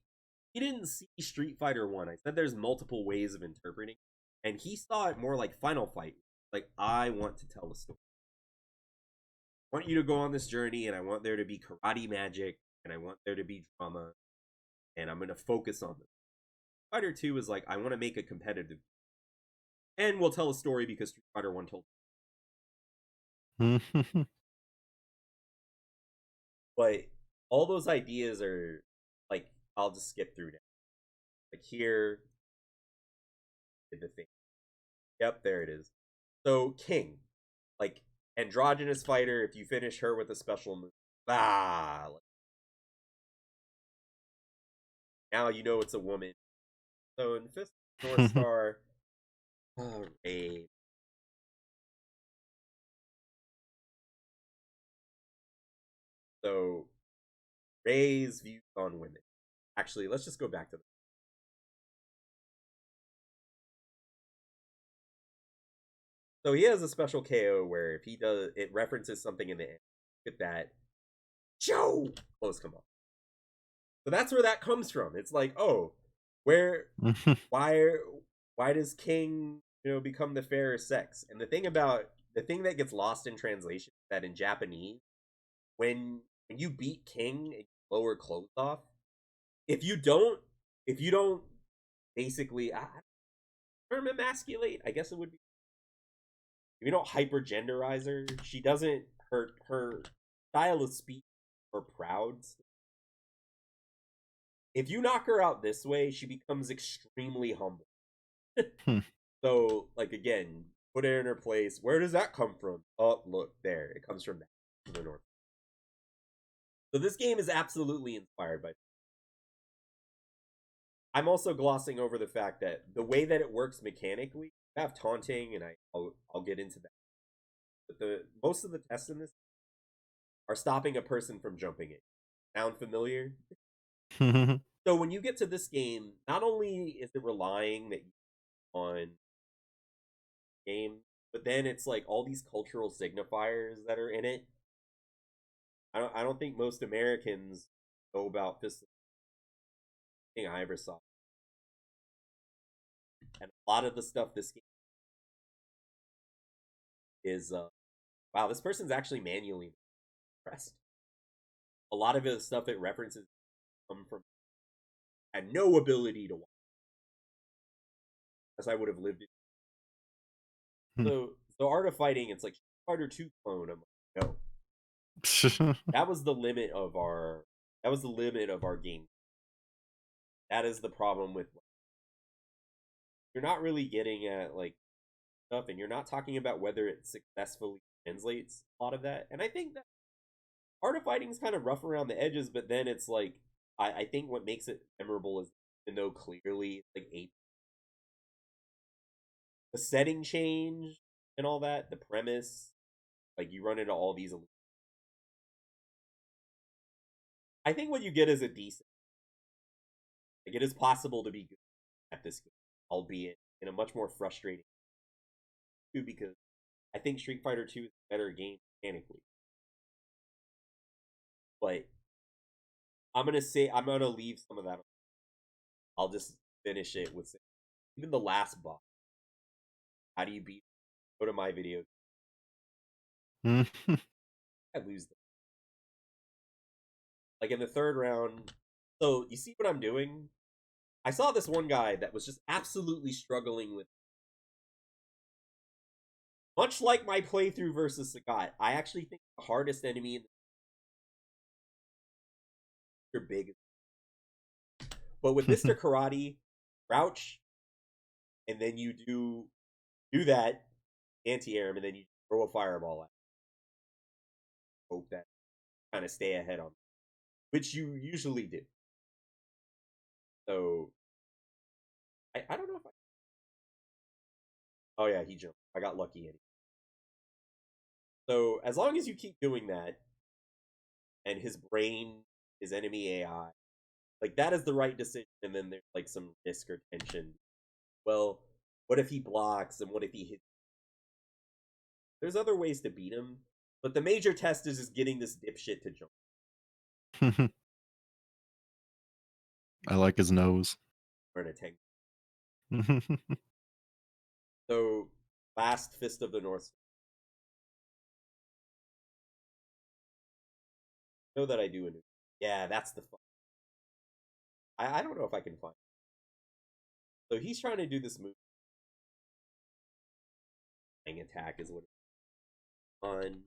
didn't see Street Fighter 1. I said there's multiple ways of interpreting, and he saw it more like Final Fight. Like, I want to tell a story. I want you to go on this journey, and I want there to be karate magic, and I want there to be drama, and I'm going to focus on this. Fighter 2 is like, I want to make a competitive, and we'll tell a story because Street Fighter 1 told. But all those ideas are like, I'll just skip through now. Like here, did the thing. Yep, there it is. So King, like androgynous fighter. If you finish her with a special move, now you know it's a woman. So in Fist of North Star, Ray. So Ray's views on women. Actually, let's just go back to. So he has a special KO where if he does, it references something in the end. Look at that. Joe! Close come on. So that's where that comes from. It's like, oh, why does King, become the fairer sex? And the thing that gets lost in translation is that in Japanese, when you beat King and you blow her clothes off, if you don't basically term emasculate, I guess it would be. If you don't hypergenderize her, she doesn't her style of speech or proud. If you knock her out this way, she becomes extremely humble. So, like again, put her in her place. Where does that come from? Oh, look, there. It comes from that to the north. So this game is absolutely inspired by. I'm also glossing over the fact that the way that it works mechanically, you have taunting, and I'll get into that. But most of the tests in this are stopping a person from jumping in. Sound familiar? So when you get to this game, not only is it relying on game, but then it's like all these cultural signifiers that are in it. I don't think most Americans know about this thing I ever saw. And a lot of the stuff this game is wow, this person's actually manually pressed. A lot of the stuff it references come from had no ability to watch. As I would have lived it. So Art of Fighting, it's like Street Fighter 2 clone. I'm like, no. That was the limit of our game. That is the problem with you're not really getting at like stuff, and you're not talking about whether it successfully translates a lot of that. And I think that Art of Fighting is kind of rough around the edges, but then it's like I think what makes it memorable is even though clearly it's like the setting change and all that, the premise, like you run into all these. I think what you get is a decent. Like it is possible to be good at this game, albeit in a much more frustrating way, because I think Street Fighter 2 is a better game mechanically. But I'm gonna leave some of that. I'll just finish it with even the last boss. How do you beat? Go to my video. I lose them. Like in the third round. So you see what I'm doing? I saw this one guy that was just absolutely struggling with. Much like my playthrough versus Sagat, I actually think the hardest enemy in the Mr. Big. But with Mr. Karate, crouch, and then you do that anti-air him, and then you throw a fireball at him. Hope that kind of stay ahead on, which you usually do. So I don't know if I. Oh yeah, he jumped. I got lucky anyway. So as long as you keep doing that, and his brain is enemy AI, like that is the right decision. And then there's like some risk or tension. Well, what if he blocks, and what if he hits? There's other ways to beat him, but the major test is just getting this dipshit to jump I like his nose. or an attack. So last Fist of the North. I know that I do a new. Yeah, that's the fun. I don't know if I can find it. So he's trying to do this move. Attack is what it's on.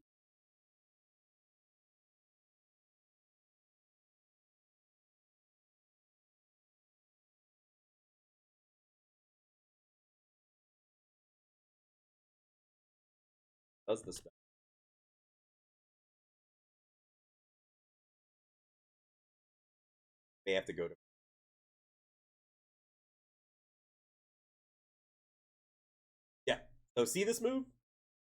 Does the stuff. They have to go to. Yeah. So see this move?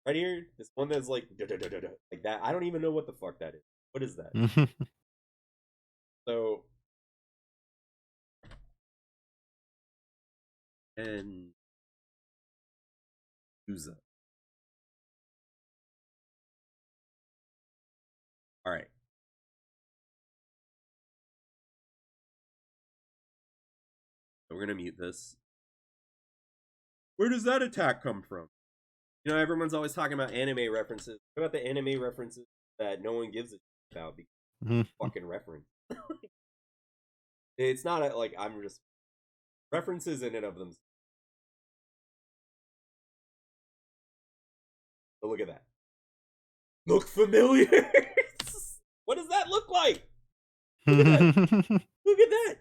Right here? This one that's like like that. I don't even know what the fuck that is. What is that? So and Uza. All right. So we're gonna mute this. Where does that attack come from? You know, everyone's always talking about anime references. What about the anime references that no one gives a shit about because fucking reference? It's not like I'm just references in and of them. But look at that. Look familiar. What does that look like? Look at that. Look at that.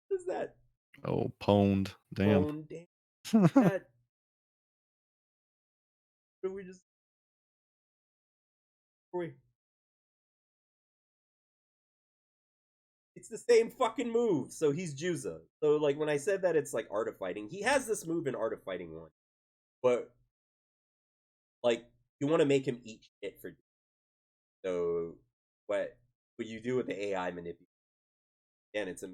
What is that? Oh, pwned. Damn. That. What we just. It's the same fucking move. So he's Juza. So like when I said that it's like Art of Fighting, he has this move in Art of Fighting 1. But like you want to make him eat shit for. So what you do with the AI manipulation? Again, it's a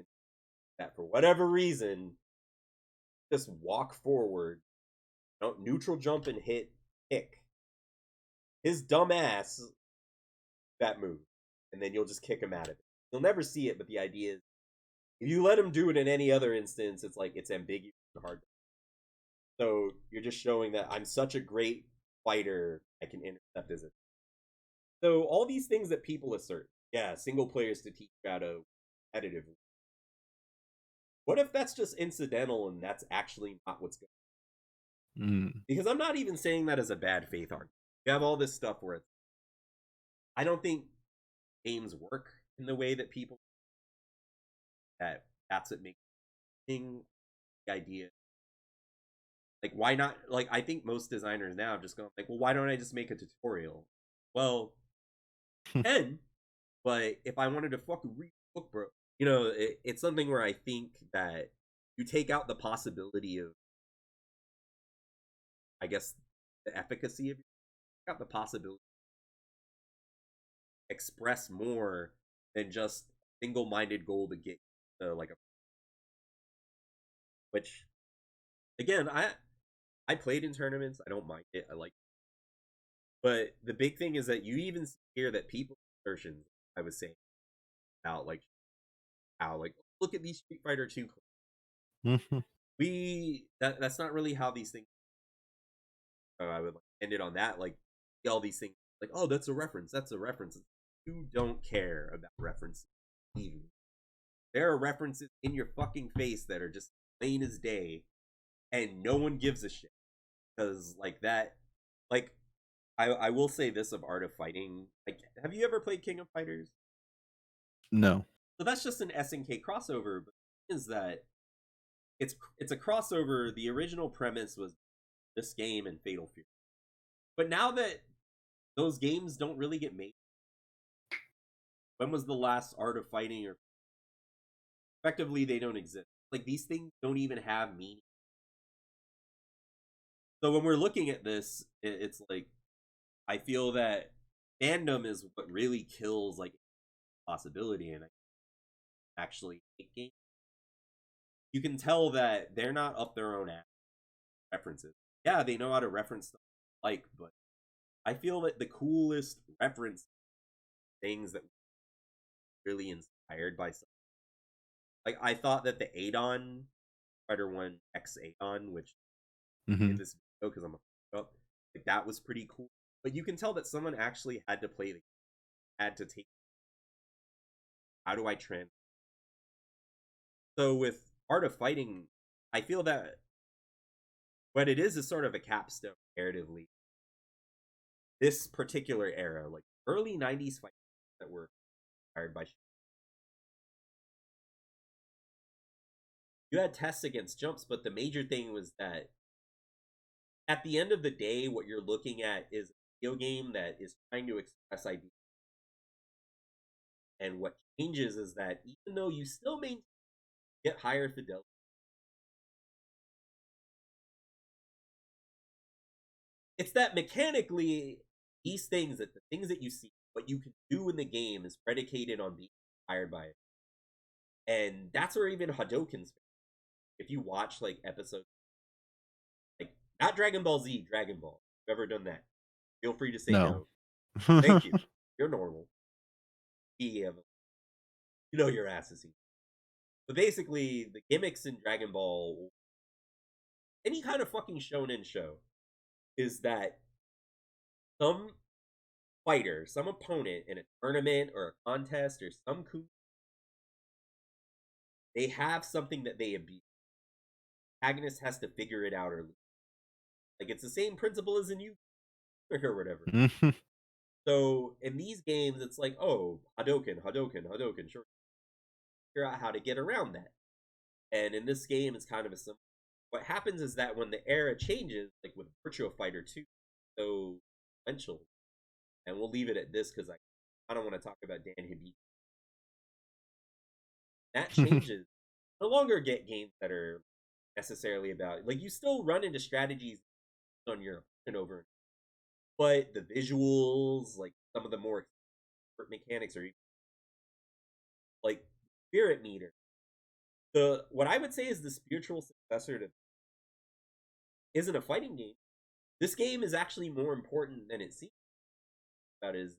that for whatever reason, just walk forward, neutral jump and hit kick. His dumb ass that move, and then you'll just kick him out of it. You'll never see it, but the idea is, if you let him do it in any other instance, it's like it's ambiguous and hard. So you're just showing that I'm such a great fighter, I can intercept as it. So all these things that people assert, yeah, single players to teach you how to competitive. What if that's just incidental and that's actually not what's going on? Because I'm not even saying that as a bad faith argument. You have all this stuff where it's, I don't think games work in the way that people that's what makes the idea. Like, why not? Like, I think most designers now have just gone like, well, why don't I just make a tutorial? Well, but if I wanted to fucking read the book, bro, you know, it's something where I think that you take out the possibility of, I guess, the efficacy of got the possibility to express more than just single-minded goal to get like a, which again, I played in tournaments. I don't mind it. I like it. But the big thing is that you even hear that people assertions I was saying about like how like look at these Street Fighter 2 that's not really how these things I would like, end it on that, like all these things like, oh, that's a reference, you don't care about references. Even there are references in your fucking face that are just plain as day and no one gives a shit because like that, like I will say this of Art of Fighting, like have you ever played King of Fighters? No. So that's just an SNK crossover. But the thing is that it's a crossover. The original premise was this game and Fatal Fury. But now that those games don't really get made, when was the last Art of Fighting? Or effectively, they don't exist. Like, these things don't even have meaning. So when we're looking at this, it's like, I feel that fandom is what really kills like possibility and actually make games. You can tell that they're not up their own ass references. Yeah, they know how to reference stuff like, but I feel that the coolest reference things that really inspired by something. Like, I thought that the Adon Spider 1 X Adon, which Hmm. in this video because I'm a up, like, that was pretty cool. But you can tell that someone actually had to play the game, had to take. How do I trans? So with Art of Fighting, I feel that what it is sort of a capstone narratively. This particular era, like early '90s fights that were inspired by. You had tests against jumps, but the major thing was that at the end of the day, what you're looking at is a video game that is trying to express ideas. And what changes is that even though you still may get higher fidelity, it's that mechanically these things, that the things that you see, what you can do in the game is predicated on being inspired by it. And that's where even Hadouken's, if you watch like episodes, like not Dragon Ball Z, Dragon Ball, if you've ever done that, feel free to say No. no. Thank you. You're normal. You know your ass is easy. But basically, the gimmicks in Dragon Ball, any kind of fucking shonen show, is that some fighter, some opponent in a tournament or a contest or some coup, they have something that they abuse. The antagonist has to figure it out or lose. Like, it's the same principle as in you or whatever. So in these games, it's like, oh, Hadouken, Hadouken, Hadouken, sure. Figure out how to get around that. And in this game, it's kind of a simple. What happens is that when the era changes, like with Virtua Fighter 2, so influential, and we'll leave it at this because I don't want to talk about Dan Hibiki. That changes. No longer get games that are necessarily about, like, you still run into strategies on your and over, but the visuals, like some of the more mechanics, are like Spirit Meter. The what I would say is the spiritual successor to isn't a fighting game. This game is actually more important than it seems. That is,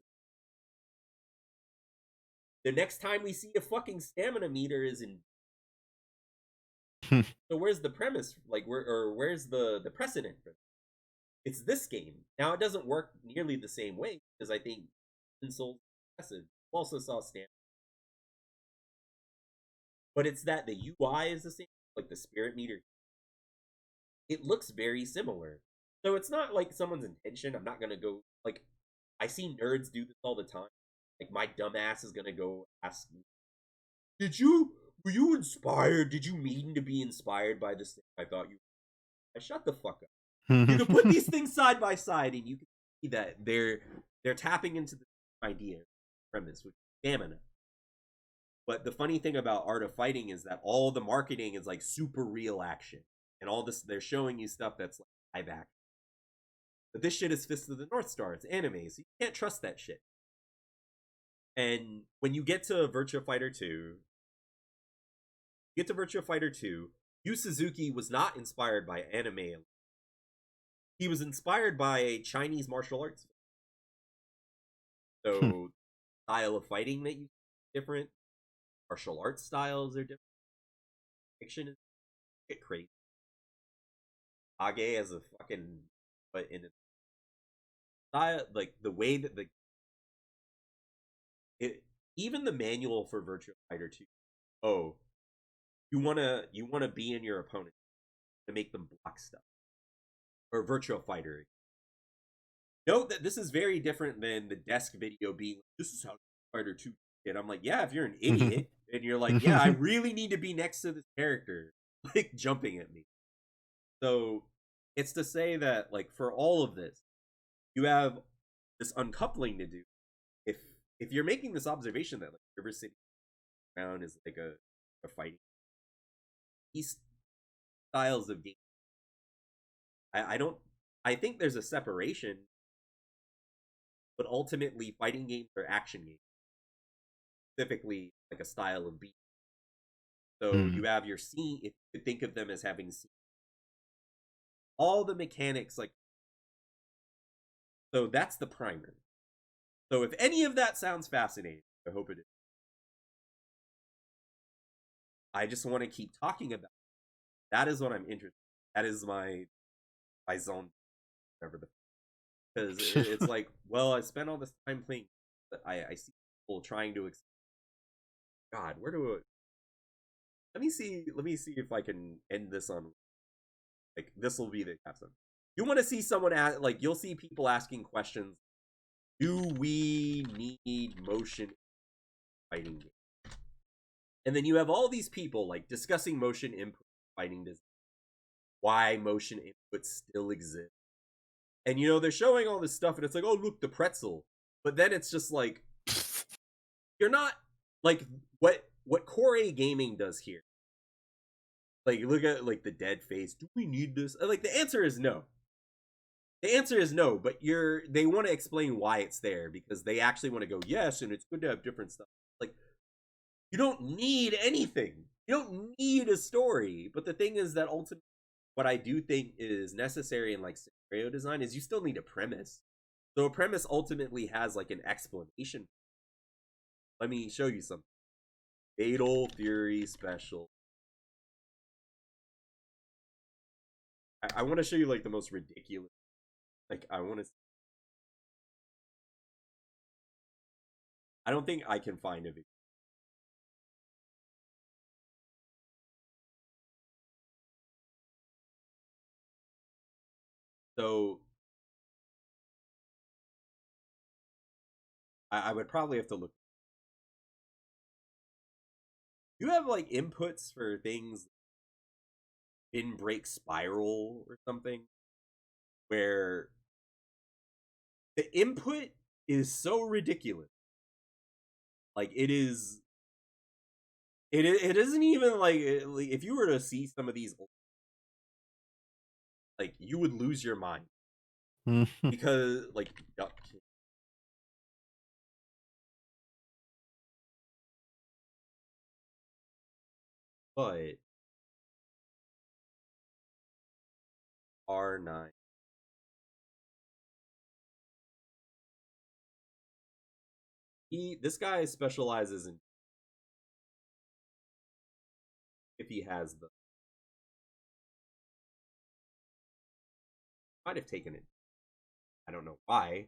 the next time we see a fucking stamina meter is in. So where's the premise? Like, where's the precedent for this? It's this game. Now it doesn't work nearly the same way because I think Soul's impressive. Also saw stamina, but it's that the UI is the same, like the Spirit Meter. It looks very similar. So it's not like someone's intention. I'm not gonna go like, I see nerds do this all the time. Like, my dumbass is gonna go ask me, were you inspired? Did you mean to be inspired by this thing? I thought you. I shut the fuck up. You can put these things side by side, and you can see that they're tapping into the idea premise, which is stamina. But the funny thing about Art of Fighting is that all the marketing is like super real action, and all this they're showing you stuff that's like live action. But this shit is Fist of the North Star. It's anime, so you can't trust that shit. And when you get to Virtua Fighter 2, Yu Suzuki was not inspired by anime. He was inspired by a Chinese martial arts. So style of fighting that you see different, martial arts styles are different. Fiction is get crazy. Age as a fucking, but in a style, like the way that even the manual for Virtua Fighter 2. Oh, you wanna be in your opponent to make them block stuff. Or Virtua Fighter. Note that this is very different than the desk video being, this is how Fighter 2 And I'm like, yeah, if you're an idiot and you're like, yeah, I really need to be next to this character, like jumping at me. So it's to say that, like, for all of this, you have this uncoupling to do. If you're making this observation that like River City Ground is like a fighting, these styles of game, I don't, I think there's a separation, but ultimately fighting games are action games, specifically like a style of beat. So you have your scene, if you could think of them as having scenes, all the mechanics, like, so that's the primer. So if any of that sounds fascinating, I hope it is. I just want to keep talking about it. That is what I'm interested in. That is my zone, whatever the, because it's like, well, I spent all this time playing, but I see people trying to God, where do I, let me see if I can end this on, like, this will be the capstone. You want to see someone ask, like, you'll see people asking questions, do we need motion fighting game? And then you have all these people like discussing motion input fighting design, why motion input still exists. And you know, they're showing all this stuff and it's like, oh look, the pretzel. But then it's just like, you're not, like, what Core A Gaming does here. Like, look at like the dead face. Do we need this? Like, the answer is no. The answer is no, but they want to explain why it's there because they actually want to go, yes, and it's good to have different stuff. Like, you don't need anything. You don't need a story. But the thing is that ultimately, what I do think is necessary in like scenario design is you still need a premise. So a premise ultimately has like an explanation. Let me show you something. Fatal Fury Special. I want to show you like the most ridiculous. Like, I want to. I don't think I can find a video. So I would probably have to look. You have like inputs for things in Break Spiral or something where the input is so ridiculous. Like, it is. It isn't even like if you were to see some of these, like, you would lose your mind because like Duck King. But R9. This guy specializes in, if he has the, might have taken it. I don't know why.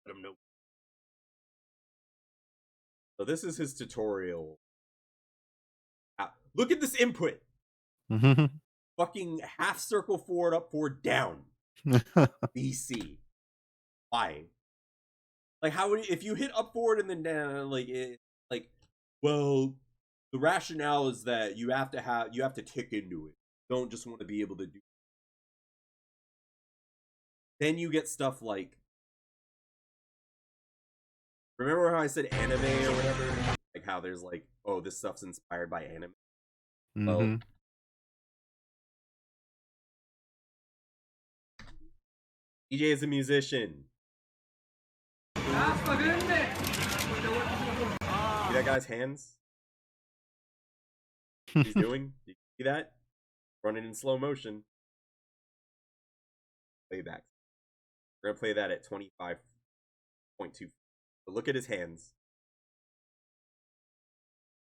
Let him know. So this is his tutorial. Look at this input. Fucking half circle forward, up, forward, down. BC. Why? Like, how would if you hit up, forward, and then down? Like, well, the rationale is that you have to tick into it. You don't just want to be able to do. Then you get stuff like, remember how I said anime or whatever? Like how there's like, oh, this stuff's inspired by anime. Well, DJ is a musician. See that guy's hands? He's doing? Did you see that? Running in slow motion. Playback. We're gonna play that at 25.2. But look at his hands.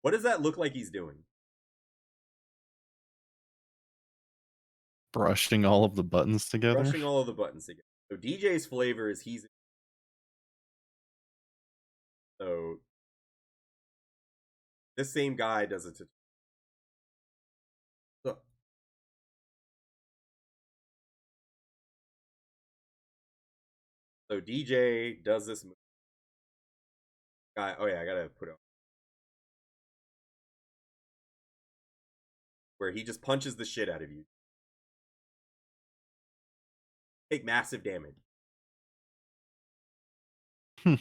What does that look like he's doing? Brushing all of the buttons together. Brushing all of the buttons together. So DJ's flavor is so this same guy does it to. So DJ does this move. Oh yeah, I gotta put it where he just punches the shit out of you. Take massive damage. Yeah.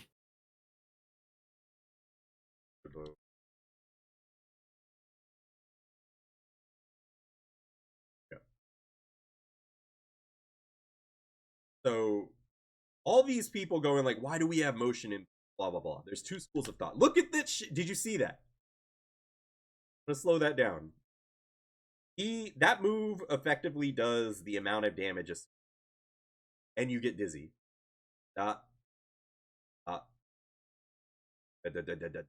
So all these people going like, why do we have motion in blah blah blah? There's two schools of thought. Look at this shit. Did you see that? I'm gonna slow that down. That move effectively does the amount of damage, and you get dizzy. Da, da, da, da, da, da.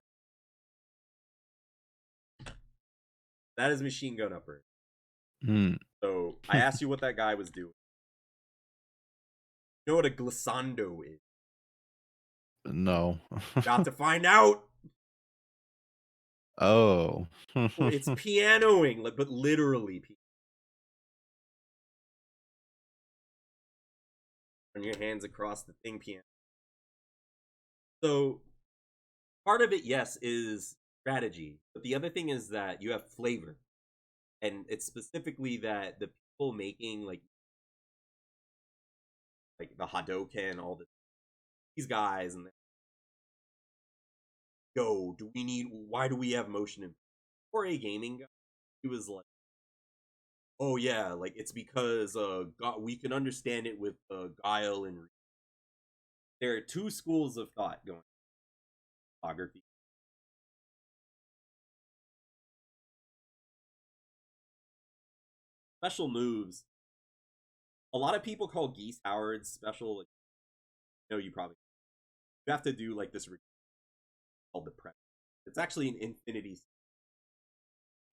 That is machine gun upper. So I asked you what that guy was doing. You know what a glissando is? No. About to find out. Oh. It's pianoing, like, but literally. Run your hands across the thing, piano. So part of it, yes, is strategy, but the other thing is that you have flavor, and it's specifically that the people making like the Hadoken, all these guys, and why do we have motion in for a gaming guy? He was like, oh yeah, like it's because we can understand it with guile and there are two schools of thought going photography. Special moves. A lot of people call Geese Howard's special. Like, you probably have to do like this called the prep. It's actually an Infinity.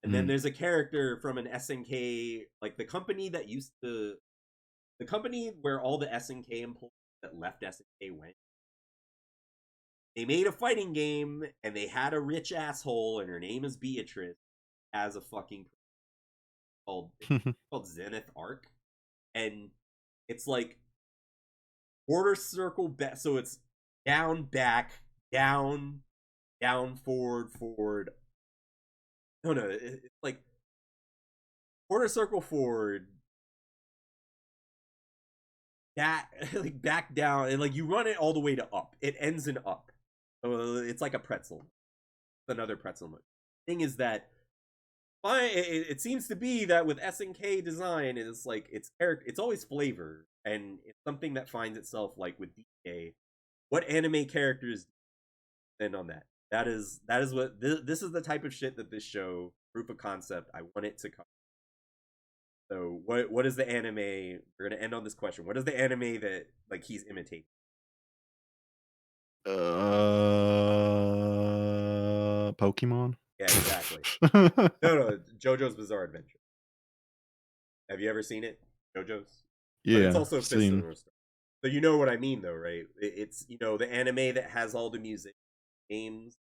And then there's a character from an SNK, like the company where all the SNK employees that left SNK went. They made a fighting game, and they had a rich asshole, and her name is Beatrice, as a fucking called Zenith Arc, and it's like quarter circle so it's down, back, down, forward. No, it's like quarter circle forward, that like back down, and like you run it all the way to up. It ends in up. So it's like a pretzel. Another pretzel mode. Thing is that it seems to be that with SNK design, it's like it's always flavor, and it's something that finds itself like with DK. What anime characters depend on that? That is what this is the type of shit that this show proof of concept I want it to come. So what is the anime? We're gonna end on this question. What is the anime that like he's imitating? Pokemon? Yeah, exactly. No, JoJo's Bizarre Adventure. Have you ever seen it, JoJo's? Yeah, but it's also I've Fist of the seen. North Star. So you know what I mean, though, right? It's the anime that has all the music games.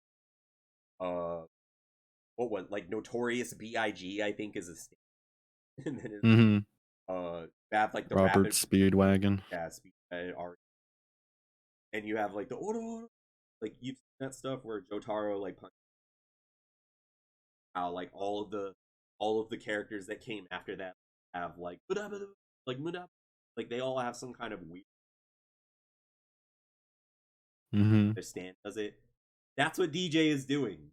What was like Notorious B.I.G. I think is a state. And then have like the Robert rapid Speedwagon. yeah, and you have like the like you've seen that stuff where Jotaro like punch how like all of the characters that came after that have like like they all have some kind of weird their stand does it. That's what DJ is doing.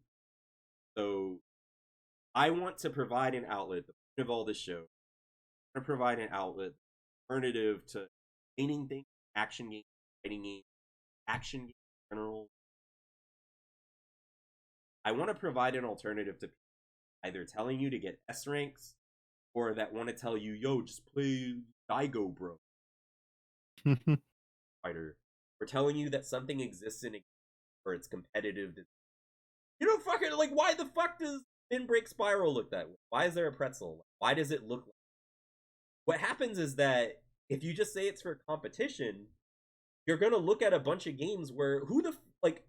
So I want to provide an outlet. The point of all this show, I want to provide an outlet alternative to painting things, action games, fighting games, action games in general. I want to provide an alternative to either telling you to get S ranks or that want to tell you, yo, just play Daigo, bro. Fighter. Or telling you that something exists in a game or it's competitive. Fucking like, why the fuck does Spin Break Spiral look that way? Why is there a pretzel? Why does it look like? What happens is that if you just say it's for competition, you're gonna look at a bunch of games where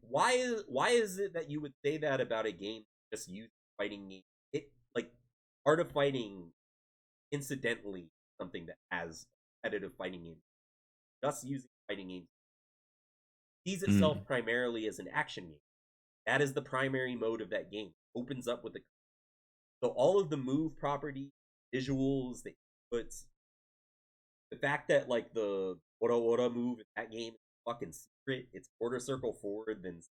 why is it that you would say that about a game just use fighting game? It like Art of Fighting incidentally something that has competitive fighting games. Just using fighting games sees itself primarily as an action game. That is the primary mode of that game. It opens up with so all of the move property, visuals, the inputs, the fact that like the Wada move in that game is fucking secret. It's quarter circle forward. Then if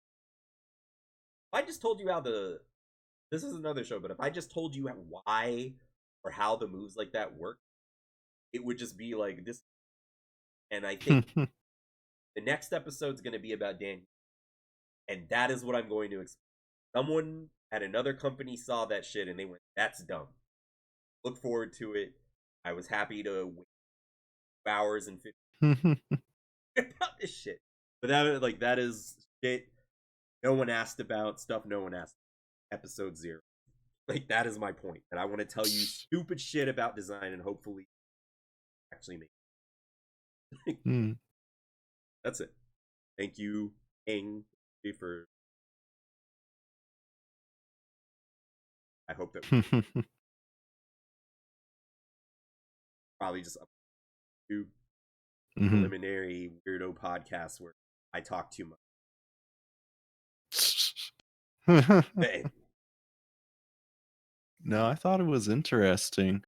I just told you how this is another show, but if I just told you why or how the moves like that work, it would just be like this. And I think the next episode's going to be about Daniel, and that is what I'm going to explain. Someone at another company saw that shit and they went, "That's dumb." Look forward to it. I was happy to wait 2 hours and 50 about this shit. But that is shit no one asked about, stuff no one asked. Episode 0. Like, that is my point. And I want to tell you stupid shit about design and hopefully actually make it. That's it. Thank you, Ing, for. I hope that we probably just do preliminary weirdo podcast where I talk too much. No, I thought it was interesting.